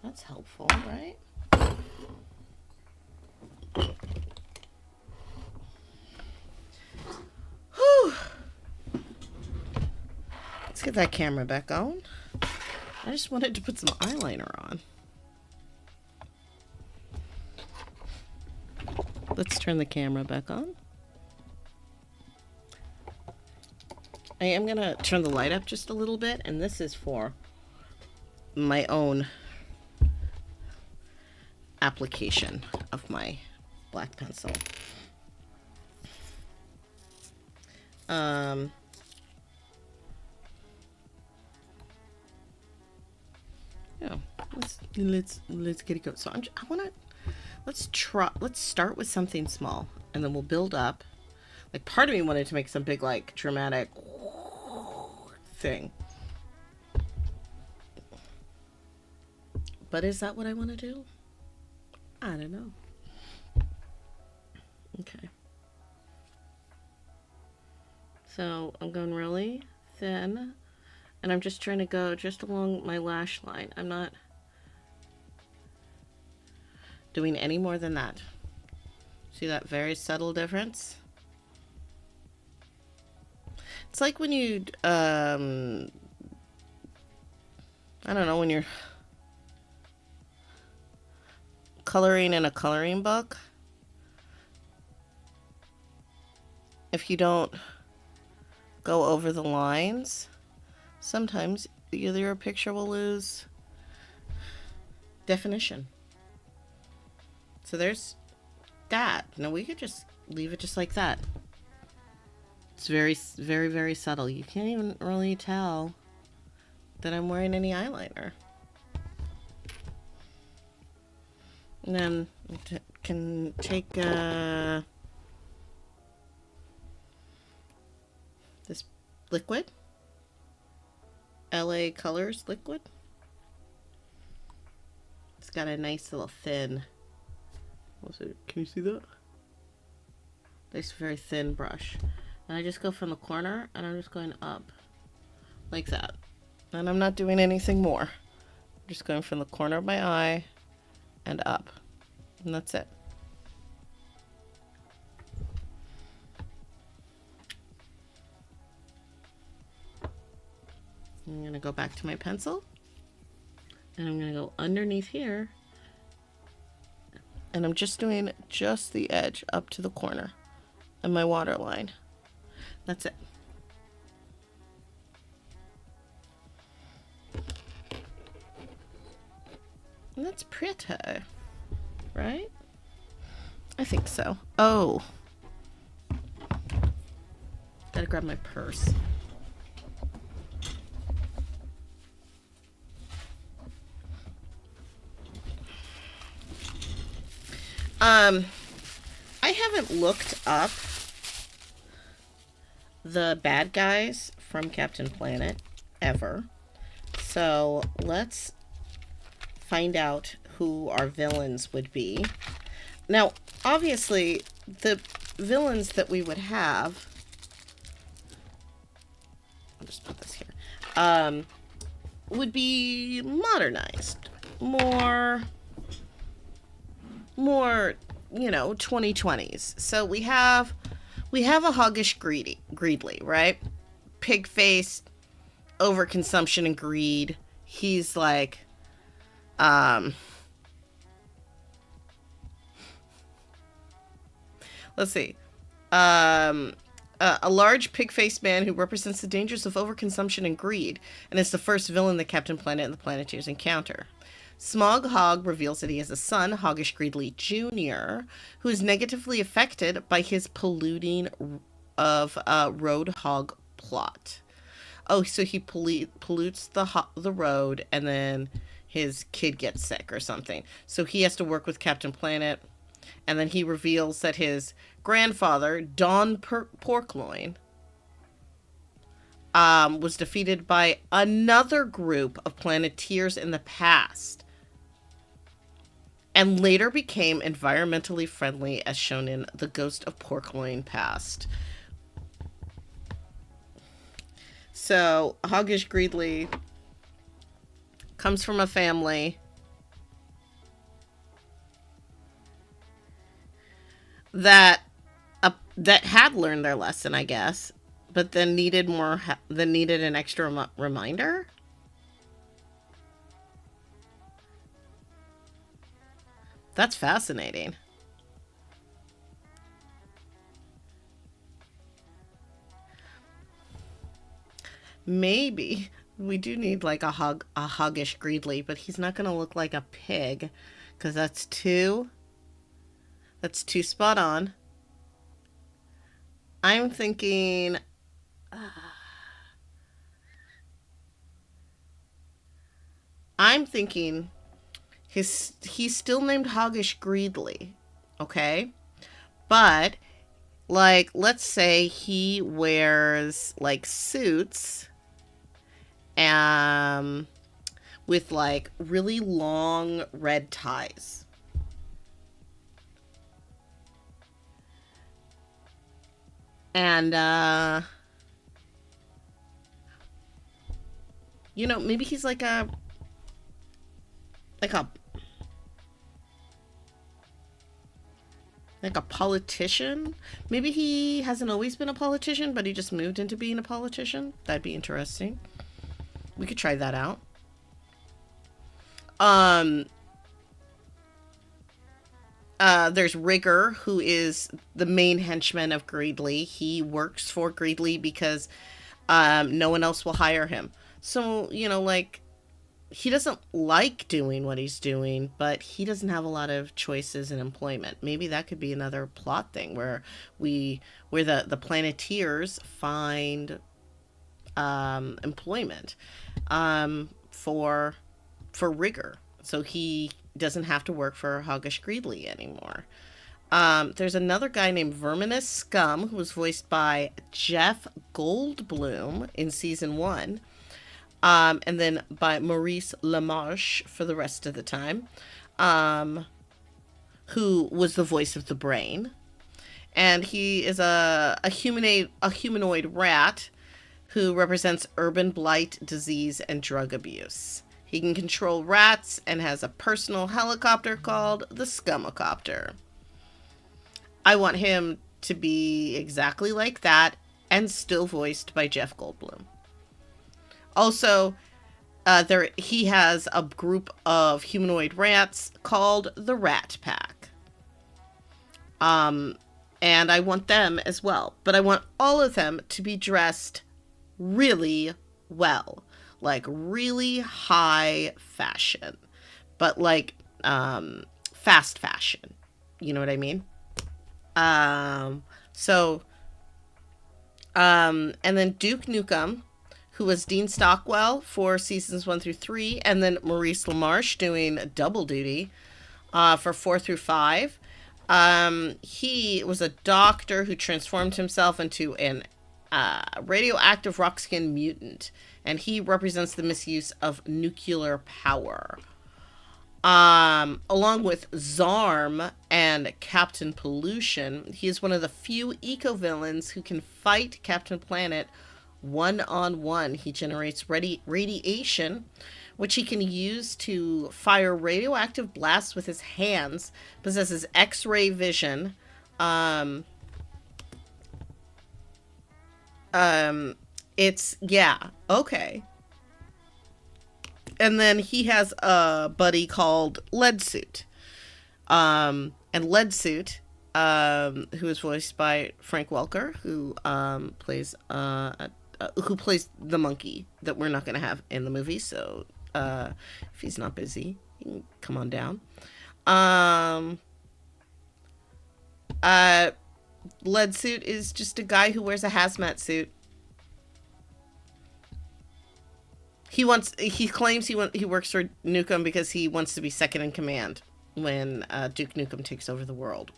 That's helpful, right? Whew. Let's get that camera back on. I just wanted to put some eyeliner on. Let's turn the camera back on. I am going to turn the light up just a little bit, and this is for my own application of my black pencil. Yeah, let's get it going. So let's start with something small, and then we'll build up. Like, part of me wanted to make some big, like, dramatic thing. But is that what I want to do? I don't know. Okay. So I'm going really thin, and I'm just trying to go just along my lash line. I'm not doing any more than that. See that very subtle difference? It's like when you, I don't know, when you're coloring in a coloring book. If you don't go over the lines, sometimes your picture will lose definition. So there's that. Now we could just leave it just like that. It's very, very, very subtle. You can't even really tell that I'm wearing any eyeliner. And then can take this liquid, LA Colors liquid. It's got a nice little thin, can you see that? Nice very thin brush. And I just go from the corner, and I'm just going up like that. And I'm not doing anything more. I'm just going from the corner of my eye and up. And that's it. I'm going to go back to my pencil, and I'm going to go underneath here, and I'm just doing just the edge up to the corner and my waterline. That's it. And that's pretty, right? I think so. Oh. Gotta grab my purse. I haven't looked up the bad guys from Captain Planet ever. So let's find out who our villains would be. Now, obviously, the villains that we would have, I'll just put this here, would be modernized. More, you know, 2020s. So we have a hoggish greedly, right? Pig-faced, overconsumption and greed. He's like, let's see. A large pig-faced man who represents the dangers of overconsumption and greed, and is the first villain that Captain Planet and the Planeteers encounter. Smog Hog reveals that he has a son, Hoggish Greedly Jr., who is negatively affected by his polluting of road hog plot. Oh, so he pollutes the road, and then his kid gets sick or something. So he has to work with Captain Planet, and then he reveals that his grandfather, Don Porkloin, was defeated by another group of Planeteers in the past, and later became environmentally friendly, as shown in The Ghost of Porkloin Past. So, Hoggish Greedly comes from a family that had learned their lesson, I guess, but then needed an extra reminder. That's fascinating. Maybe we do need like a huggish Greedley, but he's not gonna look like a pig, because that's too spot on. I'm thinking, I'm thinking he's still named Hoggish Greedley, okay? But like, let's say he wears like suits, um, with like really long red ties. And maybe he's like a like a politician. Maybe he hasn't always been a politician, but he just moved into being a politician. That'd be interesting. We could try that out. Um there's Rigger, who is the main henchman of Greedley. He works for Greedley because no one else will hire him. So, like, he doesn't like doing what he's doing, but he doesn't have a lot of choices in employment. Maybe that could be another plot thing where the Planeteers find employment for Rigger, so he doesn't have to work for Hoggish Greedley anymore. There's another guy named Verminous Scum who was voiced by Jeff Goldblum in season one, and then by Maurice LaMarche for the rest of the time, um, who was the voice of the Brain. And he is a humanoid rat who represents urban blight, disease, and drug abuse. He can control rats and has a personal helicopter called the Scumacopter. I want him to be exactly like that and still voiced by Jeff Goldblum. Also, there he has a group of humanoid rats called the Rat Pack. Um, and I want them as well, but I want all of them to be dressed really well, like really high fashion, but like fast fashion. You know what I mean? So and then Duke Nukem, who was Dean Stockwell for seasons 1 through 3, and then Maurice LaMarche doing double duty for 4 through 5. He was a doctor who transformed himself into an radioactive rock-skinned mutant, and he represents the misuse of nuclear power. Along with Zarm and Captain Pollution, he is one of the few eco-villains who can fight Captain Planet one-on-one. He generates radiation, which he can use to fire radioactive blasts with his hands, possesses X-ray vision, um, it's, yeah, okay. And then he has a buddy called Lead Suit. And Lead Suit, who is voiced by Frank Welker, who plays the monkey that we're not going to have in the movie. So if he's not busy, he can come on down. Um, uh, Lead Suit is just a guy who wears a hazmat suit. He claims he works for Nukem because he wants to be second in command when Duke Nukem takes over the world.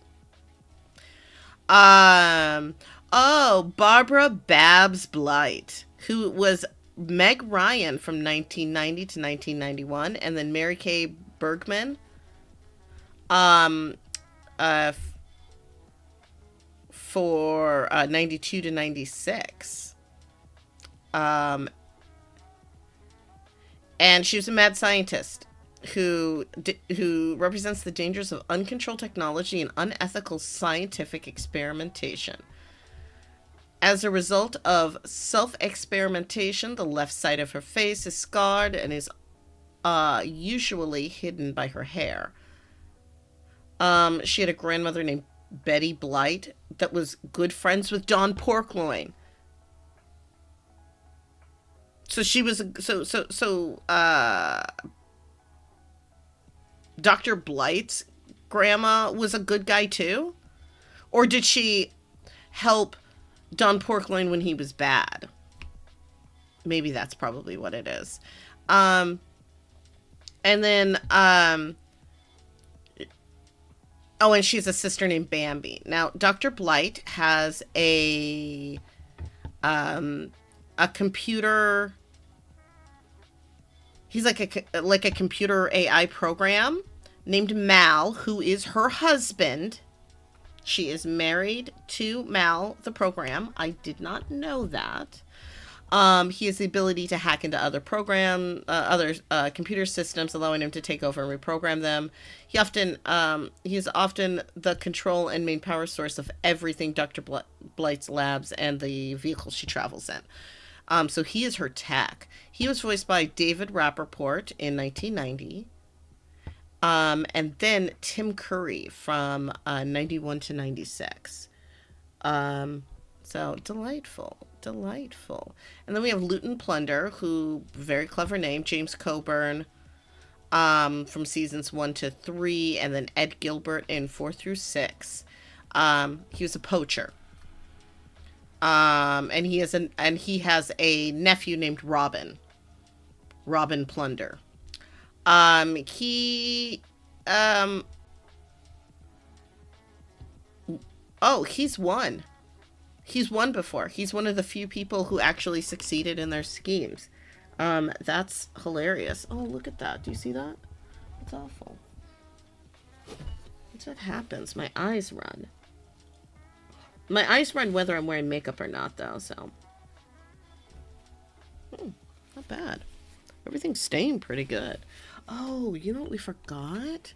Barbara Babs Blight, who was Meg Ryan from 1990 to 1991, and then Mary Kay Bergman, um, for 92 to 96. Um, and she was a mad scientist who represents the dangers of uncontrolled technology and unethical scientific experimentation. As a result of self-experimentation, the left side of her face is scarred and is usually hidden by her hair. She had a grandmother named Betty Blight that was good friends with Don Porkloin. So she was Dr. Blight's grandma was a good guy too? Or did she help Don Porkloin when he was bad? Maybe that's probably what it is. Um and then oh, and she's a sister named Bambi. Now, Dr. Blight has um a computer. He's like a computer AI program named Mal, who is her husband. She is married to Mal, the program. I did not know that. He has the ability to hack into other computer systems, allowing him to take over and reprogram them. He is often the control and main power source of everything Dr. Blight's labs and the vehicle she travels in. So he is her tech. He was voiced by David Rappaport in 1990. And then Tim Curry from 91 to 96. So delightful, delightful. And then we have Loot and Plunder, who, very clever name, James Coburn, from seasons 1 to 3, and then Ed Gilbert in 4 through 6. He was a poacher. And he has a nephew named Robin Plunder. He oh, he's won. He's won before. He's one of the few people who actually succeeded in their schemes. That's hilarious. Oh, look at that. Do you see that? It's awful. That's what happens. My eyes run. My eyes run whether I'm wearing makeup or not, though, so. Not bad. Everything's staying pretty good. Oh, you know what we forgot?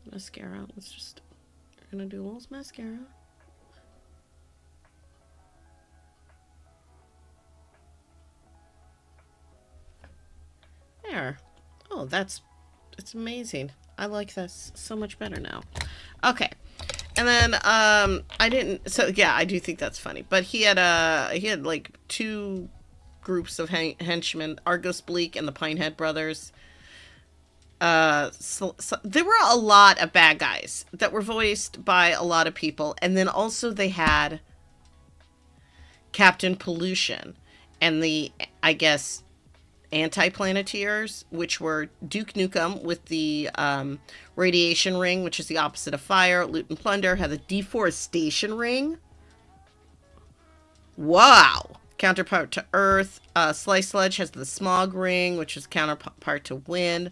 Mascara. We're gonna do a little mascara. There. Oh, it's amazing. I like this so much better now. Okay. And then I do think that's funny. But he had like two groups of henchmen, Argos Bleak and the Pinehead brothers. So there were a lot of bad guys that were voiced by a lot of people, and then also they had Captain Pollution and the, I guess, anti-planeteers, which were Duke Nukem with the radiation ring, which is the opposite of fire. Loot and Plunder had the deforestation ring. Wow. Counterpart to Earth. Slice Sludge has the smog ring, which is counterpart to wind.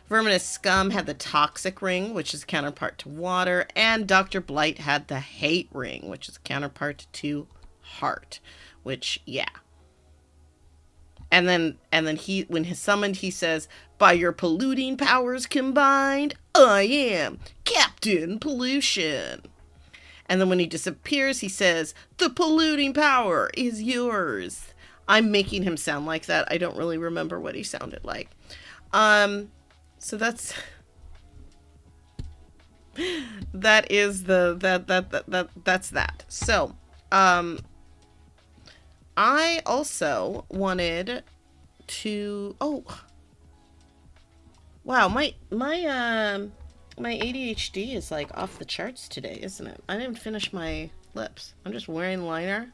Verminous Scum had the toxic ring, which is counterpart to water. And Dr. Blight had the hate ring, which is counterpart to heart, which, yeah. And then he, when he's summoned, he says, "By your polluting powers combined, I am Captain Pollution." And then when he disappears, he says, "The polluting power is yours." I'm making him sound like that. I don't really remember what he sounded like. So that's that's that. So, I also wanted to, oh, wow, my ADHD is like off the charts today, isn't it? I didn't finish my lips. I'm just wearing liner.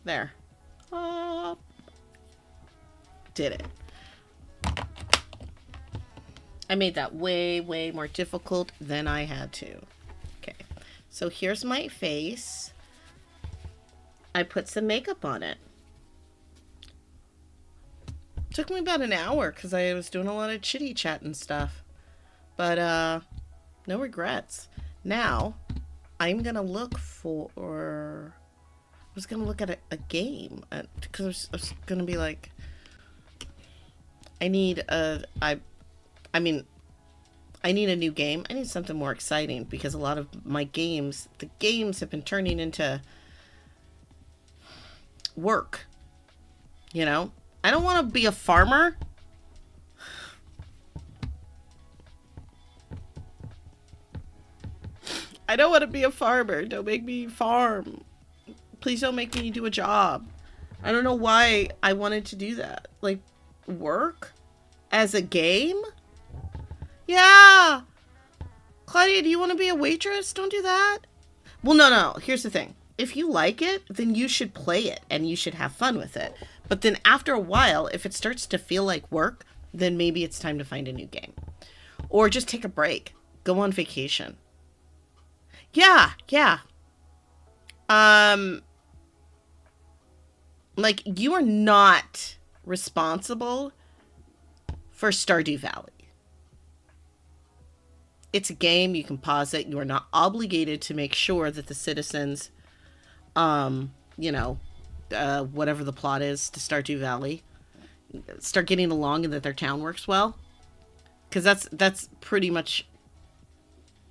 There. Oh, did it. I made that way more difficult than I had to. Okay. So here's my face. I put some makeup on it. Took me about an hour because I was doing a lot of chitty chat and stuff. But no regrets. Now I'm gonna look for, I was gonna look at a game because I was gonna be like, I need a new game. I need something more exciting because a lot of my games, the games have been turning into work. You know? I don't want to be a farmer. I don't want to be a farmer. Don't make me farm. Please don't make me do a job. I don't know why I wanted to do that. Like, work? As a game? Yeah! Claudia, do you want to be a waitress? Don't do that. Well, no. Here's the thing. If you like it, then you should play it and you should have fun with it. But then after a while, if it starts to feel like work, then maybe it's time to find a new game. Or just take a break. Go on vacation. Yeah. Like, you are not responsible for Stardew Valley. It's a game. You can pause it. You are not obligated to make sure that the citizens, whatever the plot is to Stardew Valley, start getting along and that their town works well. Because that's pretty much,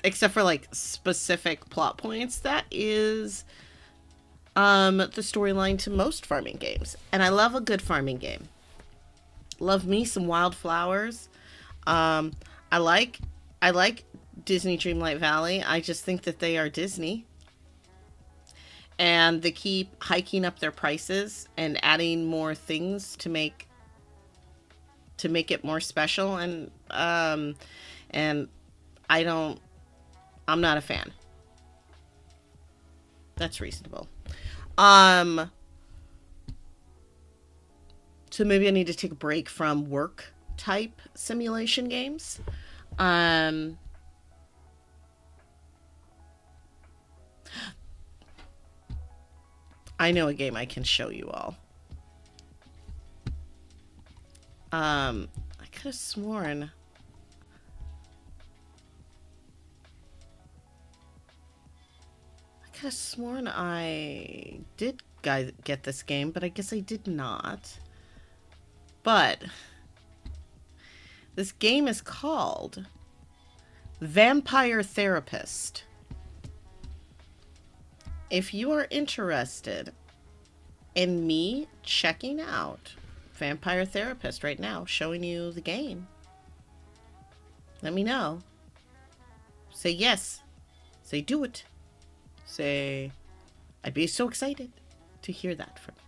except for like specific plot points, that is the storyline to most farming games. And I love a good farming game. Love me some wildflowers. I like Disney Dreamlight Valley. I just think that they are Disney. And they keep hiking up their prices and adding more things to make it more special, and I'm not a fan. That's reasonable. So maybe I need to take a break from work type simulation games. I know a game I can show you all. I could have sworn. I did get this game, but I guess I did not. But this game is called Vampire Therapist. If you are interested in me checking out Vampire Therapist right now, showing you the game, let me know. Say yes. Say do it. Say, I'd be so excited to hear that from you.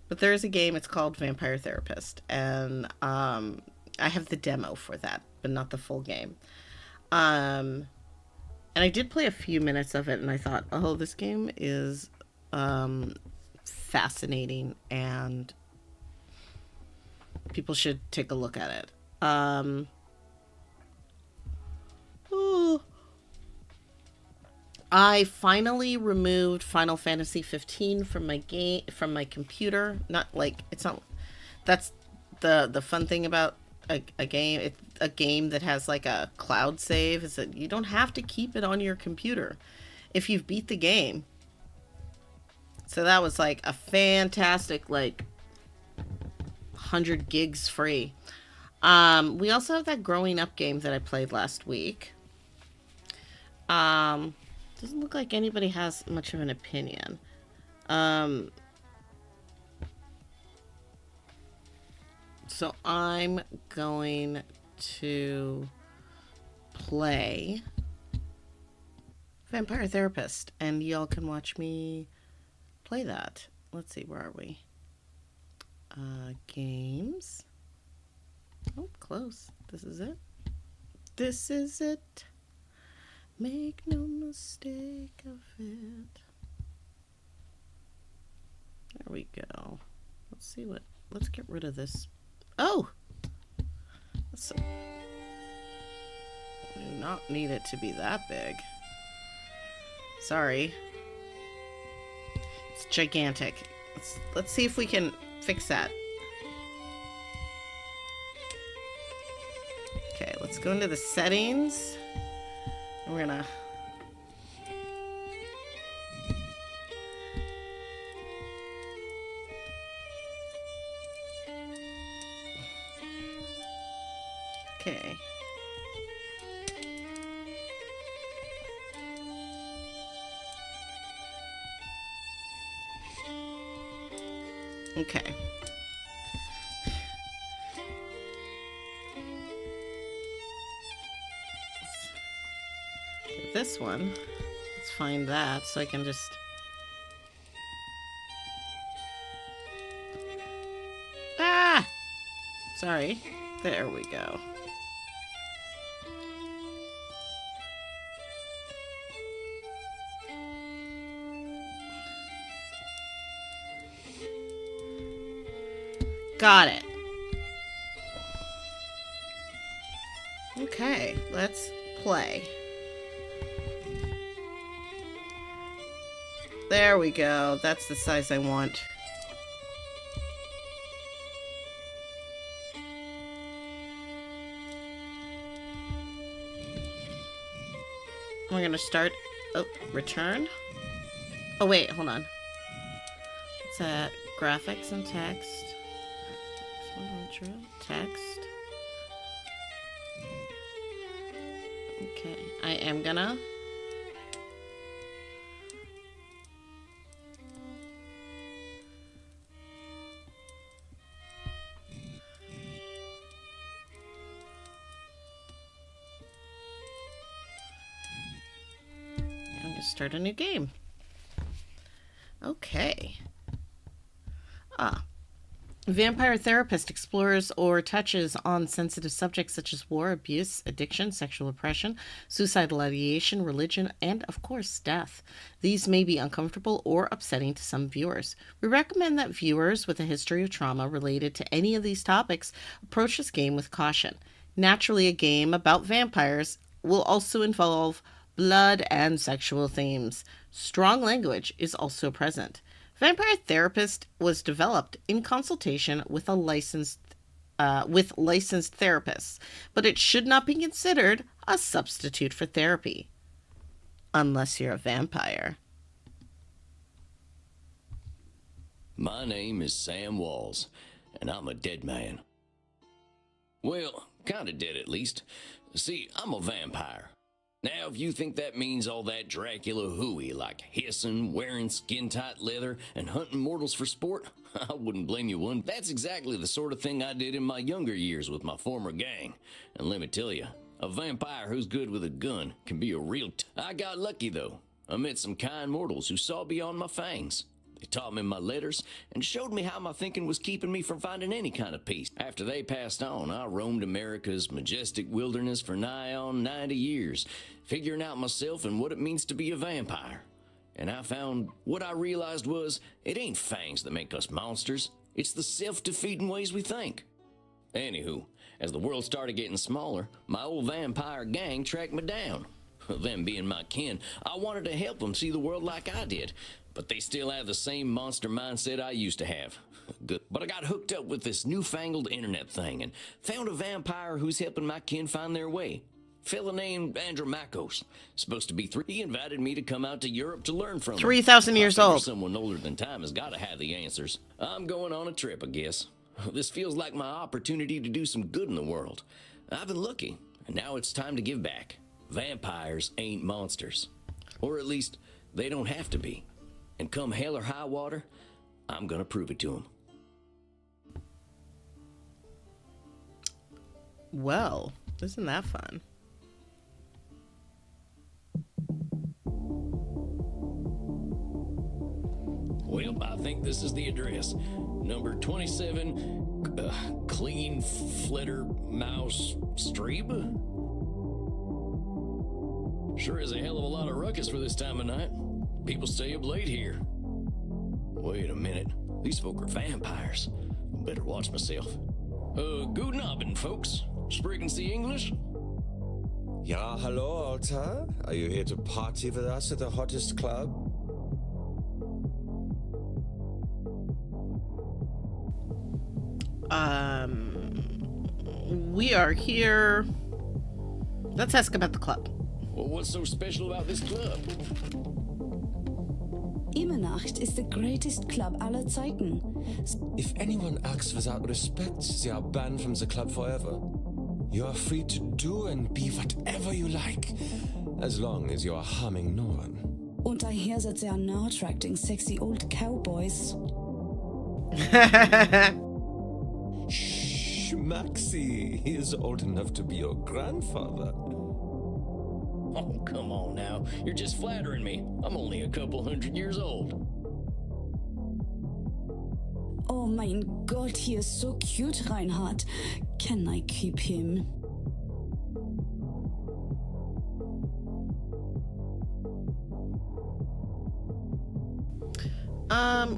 But there's a game, it's called Vampire Therapist, and I have the demo for that, but not the full game. And I did play a few minutes of it, and I thought, oh, this game is fascinating, and people should take a look at it. I finally removed Final Fantasy 15 from my computer. Not like it's not. That's the fun thing about a game. A game that has like a cloud save is that you don't have to keep it on your computer if you've beat the game. So that was like a fantastic 100 gigs free. We also have that Growing Up game that I played last week. Doesn't look like anybody has much of an opinion. So I'm going to play Vampire Therapist, and y'all can watch me play that. Let's see, where are we? Games. Oh, close. This is it. This is it. Make no mistake of it. There we go. Let's see what. Let's get rid of this. Oh! I do not need it to be that big. Sorry. It's gigantic. Let's see if we can fix that. Okay, let's go into the settings. We're gonna okay. Okay. This one. Let's find that so I can just... Ah! Sorry. There we go. Got it. Okay, let's play. There we go. That's the size I want. We're gonna start. Oh, return. Oh wait, hold on. It's at graphics and text. Text. Okay, I am gonna. I'm gonna start a new game. Okay. Vampire Therapist explores or touches on sensitive subjects such as war, abuse, addiction, sexual oppression, suicidal ideation, religion, and, of course, death. These may be uncomfortable or upsetting to some viewers. We recommend that viewers with a history of trauma related to any of these topics approach this game with caution. Naturally, a game about vampires will also involve blood and sexual themes. Strong language is also present. Vampire Therapist was developed in consultation with licensed therapists, but it should not be considered a substitute for therapy, unless you're a vampire. My name is Sam Walls, and I'm a dead man. Well, kinda dead at least. See, I'm a vampire. Now, if you think that means all that Dracula hooey, like hissing, wearing skin-tight leather, and hunting mortals for sport, I wouldn't blame you one. That's exactly the sort of thing I did in my younger years with my former gang. And let me tell you, a vampire who's good with a gun can be a real I got lucky, though. I met some kind mortals who saw beyond my fangs. They taught me my letters and showed me how my thinking was keeping me from finding any kind of peace. After they passed on, I roamed America's majestic wilderness for nigh on 90 years, figuring out myself and what it means to be a vampire. And I found what I realized was it ain't fangs that make us monsters. It's the self-defeating ways we think. Anywho, as the world started getting smaller, my old vampire gang tracked me down. Them being my kin, I wanted to help them see the world like I did. But they still have the same monster mindset I used to have. Good. But I got hooked up with this newfangled internet thing and found a vampire who's helping my kin find their way. Fella named Andromachos. Supposed to be 3. He invited me to come out to Europe to learn from him. 3,000 years old. Someone older than time has got to have the answers. I'm going on a trip, I guess. This feels like my opportunity to do some good in the world. I've been lucky, and now it's time to give back. Vampires ain't monsters. Or at least, they don't have to be. And come hell or high water, I'm gonna prove it to them. Well, isn't that fun? Well, I think this is the address. Number 27, Clean Flitter Mouse Streeb. Sure is a hell of a lot of ruckus for this time of night. People stay up late here. Wait a minute. These folk are vampires. Better watch myself. Guten Abend, folks. Sprechen Sie English? Ja, hello, Alta. Are you here to party with us at the hottest club? We are here. Let's ask about the club. Well, what's so special about this club? Immernacht is the greatest club aller Zeiten. If anyone acts without respect, they are banned from the club forever. You are free to do and be whatever you like, as long as you are harming no one. Und daher seid ihr now attracting sexy old cowboys. Shh, Maxie, he is old enough to be your grandfather. Oh, come on now. You're just flattering me. I'm only a couple 100 years old. Oh mein Gott, he is so cute, Reinhard. Can I keep him?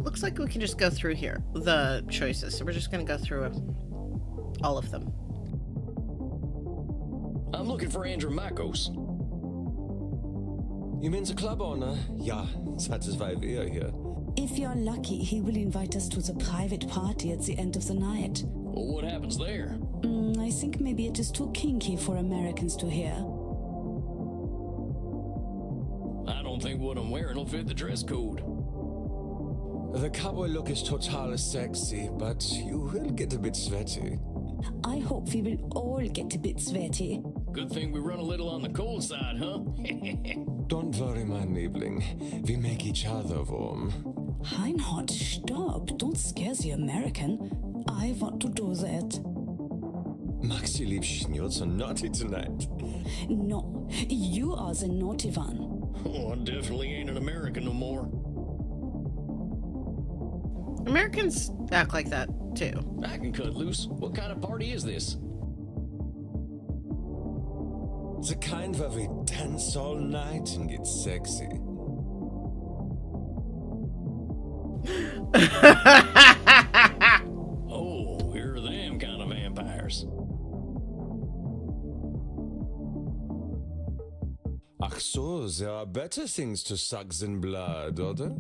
Looks like we can just go through here, the choices. So we're just gonna go through all of them. I'm looking for Andromachos. You mean the club owner? Ja, satisfy wir here. If you're lucky, he will invite us to the private party at the end of the night. Well, what happens there? I think maybe it is too kinky for Americans to hear. I don't think what I'm wearing will fit the dress code. The cowboy look is total sexy, but you will get a bit sweaty. I hope we will all get a bit sweaty. Good thing we run a little on the cold side, huh? Don't worry, my Liebling. We make each other warm. Reinhard, stop. Don't scare the American. I want to do that. Maxi Liebchen, you're so naughty tonight. No, you are the naughty one. Oh, I definitely ain't an American no more. Americans act like that too. I can cut loose. What kind of party is this? The kind where we dance all night and get sexy. Oh, here are them kind of vampires. Ach so, there are better things to suck than blood, oder?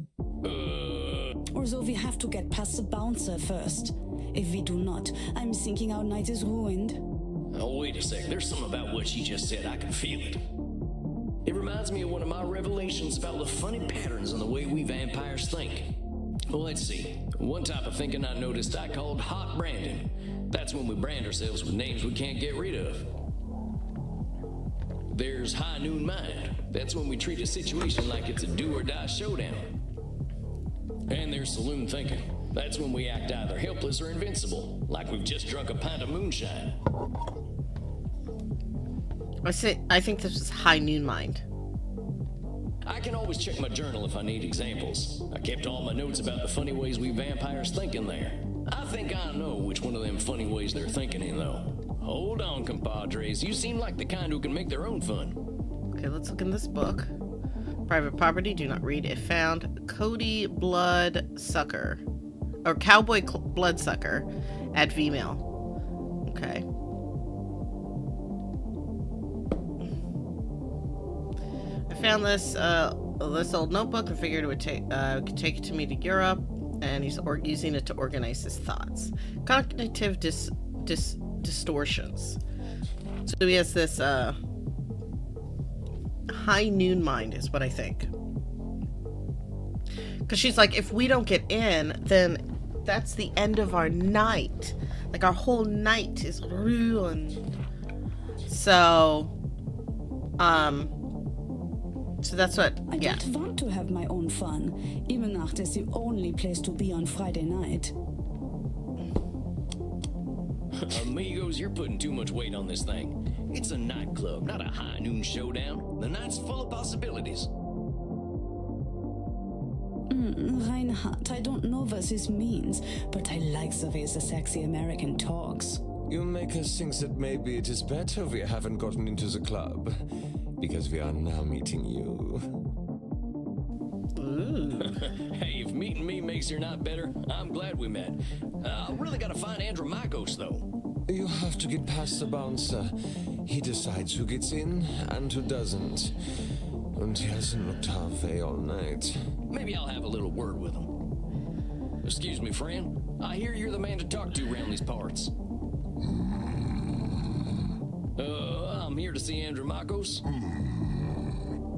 Although we have to get past the bouncer first. If we do not, I'm thinking our night is ruined. Oh, wait a sec. There's something about what she just said. I can feel it. It reminds me of one of my revelations about the funny patterns in the way we vampires think. Well, let's see. One type of thinking I noticed I called hot branding. That's when we brand ourselves with names we can't get rid of. There's high noon mind. That's when we treat a situation like it's a do or die showdown. And there's saloon thinking. That's when we act either helpless or invincible, like we've just drunk a pint of moonshine. I think this is high noon mind. I can always check my journal if I need examples. I kept all my notes about the funny ways we vampires think in there. I think I know which one of them funny ways they're thinking in, though. Hold on, compadres. You seem like the kind who can make their own fun. Okay, let's look in this book. Private property, do not read if found. Cody Bloodsucker. Or Cowboy Bloodsucker. Add female. Okay. I found this old notebook and figured it would could take it to me to Europe, and he's using it to organize his thoughts. Cognitive distortions. So he has this high noon mind is what I think. Because she's like, if we don't get in, then that's the end of our night. Like, our whole night is ruined. So that's what, I yeah. don't want to have my own fun. Immernacht is the only place to be on Friday night. Amigos, you're putting too much weight on this thing. It's a nightclub, not a high noon showdown. The night's full of possibilities. Reinhard, I don't know what this means, but I like the way the sexy American talks. You make us think that maybe it is better we haven't gotten into the club, because we are now meeting you. Hey, if meeting me makes your night better, I'm glad we met. I really gotta find Andromachos, though. You have to get past the bouncer. He decides who gets in and who doesn't. And he hasn't looked halfway all night. Maybe I'll have a little word with him. Excuse me, friend. I hear you're the man to talk to around these parts. I'm here to see Andromachos.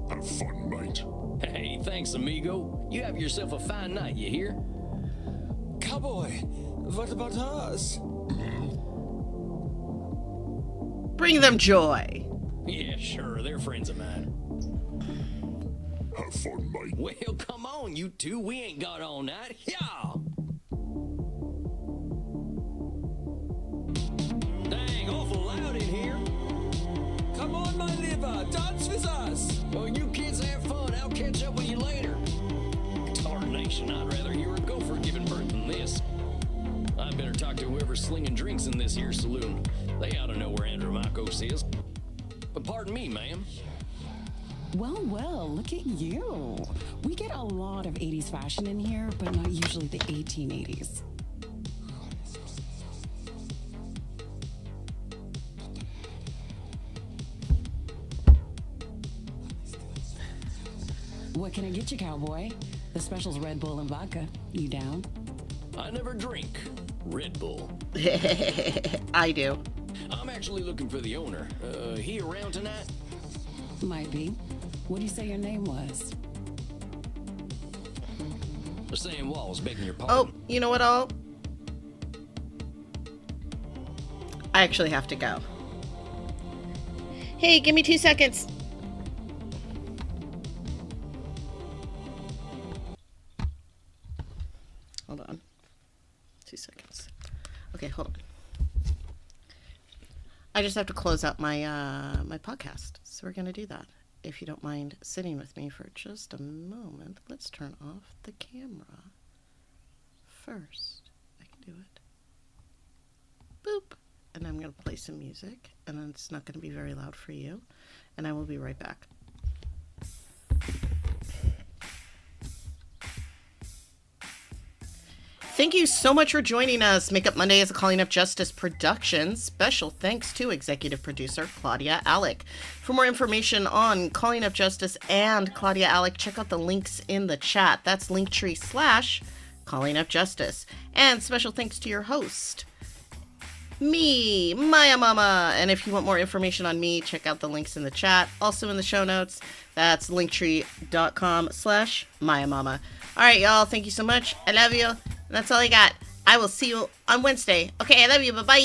Have fun, mate. Hey, thanks, amigo. You have yourself a fine night, you hear? Cowboy, what about us? Bring them joy. Yeah, sure. They're friends of mine. Have fun, mate. Well, come on, you two. We ain't got all night. Yeah. Dang, awful loud in here. Come on, my Diva, dance with us! Well, you kids have fun. I'll catch up with you later. Tarnation, I'd rather hear a gopher giving birth than this. I better talk to whoever's slinging drinks in this here saloon. They ought to know where Andromachos is. But pardon me, ma'am. Well, look at you. We get a lot of 80s fashion in here, but not usually the 1880s. What can I get you, cowboy? The special's Red Bull and vodka. You down? I never drink Red Bull. I do. I'm actually looking for the owner. He around tonight? Might be. What do you say your name was? Sam Walls, begging your Oh, pardon. you know what? I actually have to go. Hey, give me 2 seconds. Hold on. 2 seconds. Okay, hold on. I just have to close out my my podcast. So we're gonna do that. If you don't mind sitting with me for just a moment, let's turn off the camera first. I can do it. Boop. And I'm going to play some music, and then it's not going to be very loud for you. And I will be right back. Thank you so much for joining us. Makeup Monday is a Calling Up Justice production. Special thanks to executive producer Claudia Alick. For more information on Calling Up Justice and Claudia Alick, check out the links in the chat. That's linktree/Calling Up Justice. And special thanks to your host, me, Maiamama. And if you want more information on me, check out the links in the chat. Also in the show notes, that's linktree.com/Maiamama. All right, y'all. Thank you so much. I love you. That's all I got. I will see you on Wednesday. Okay, I love you. Bye-bye.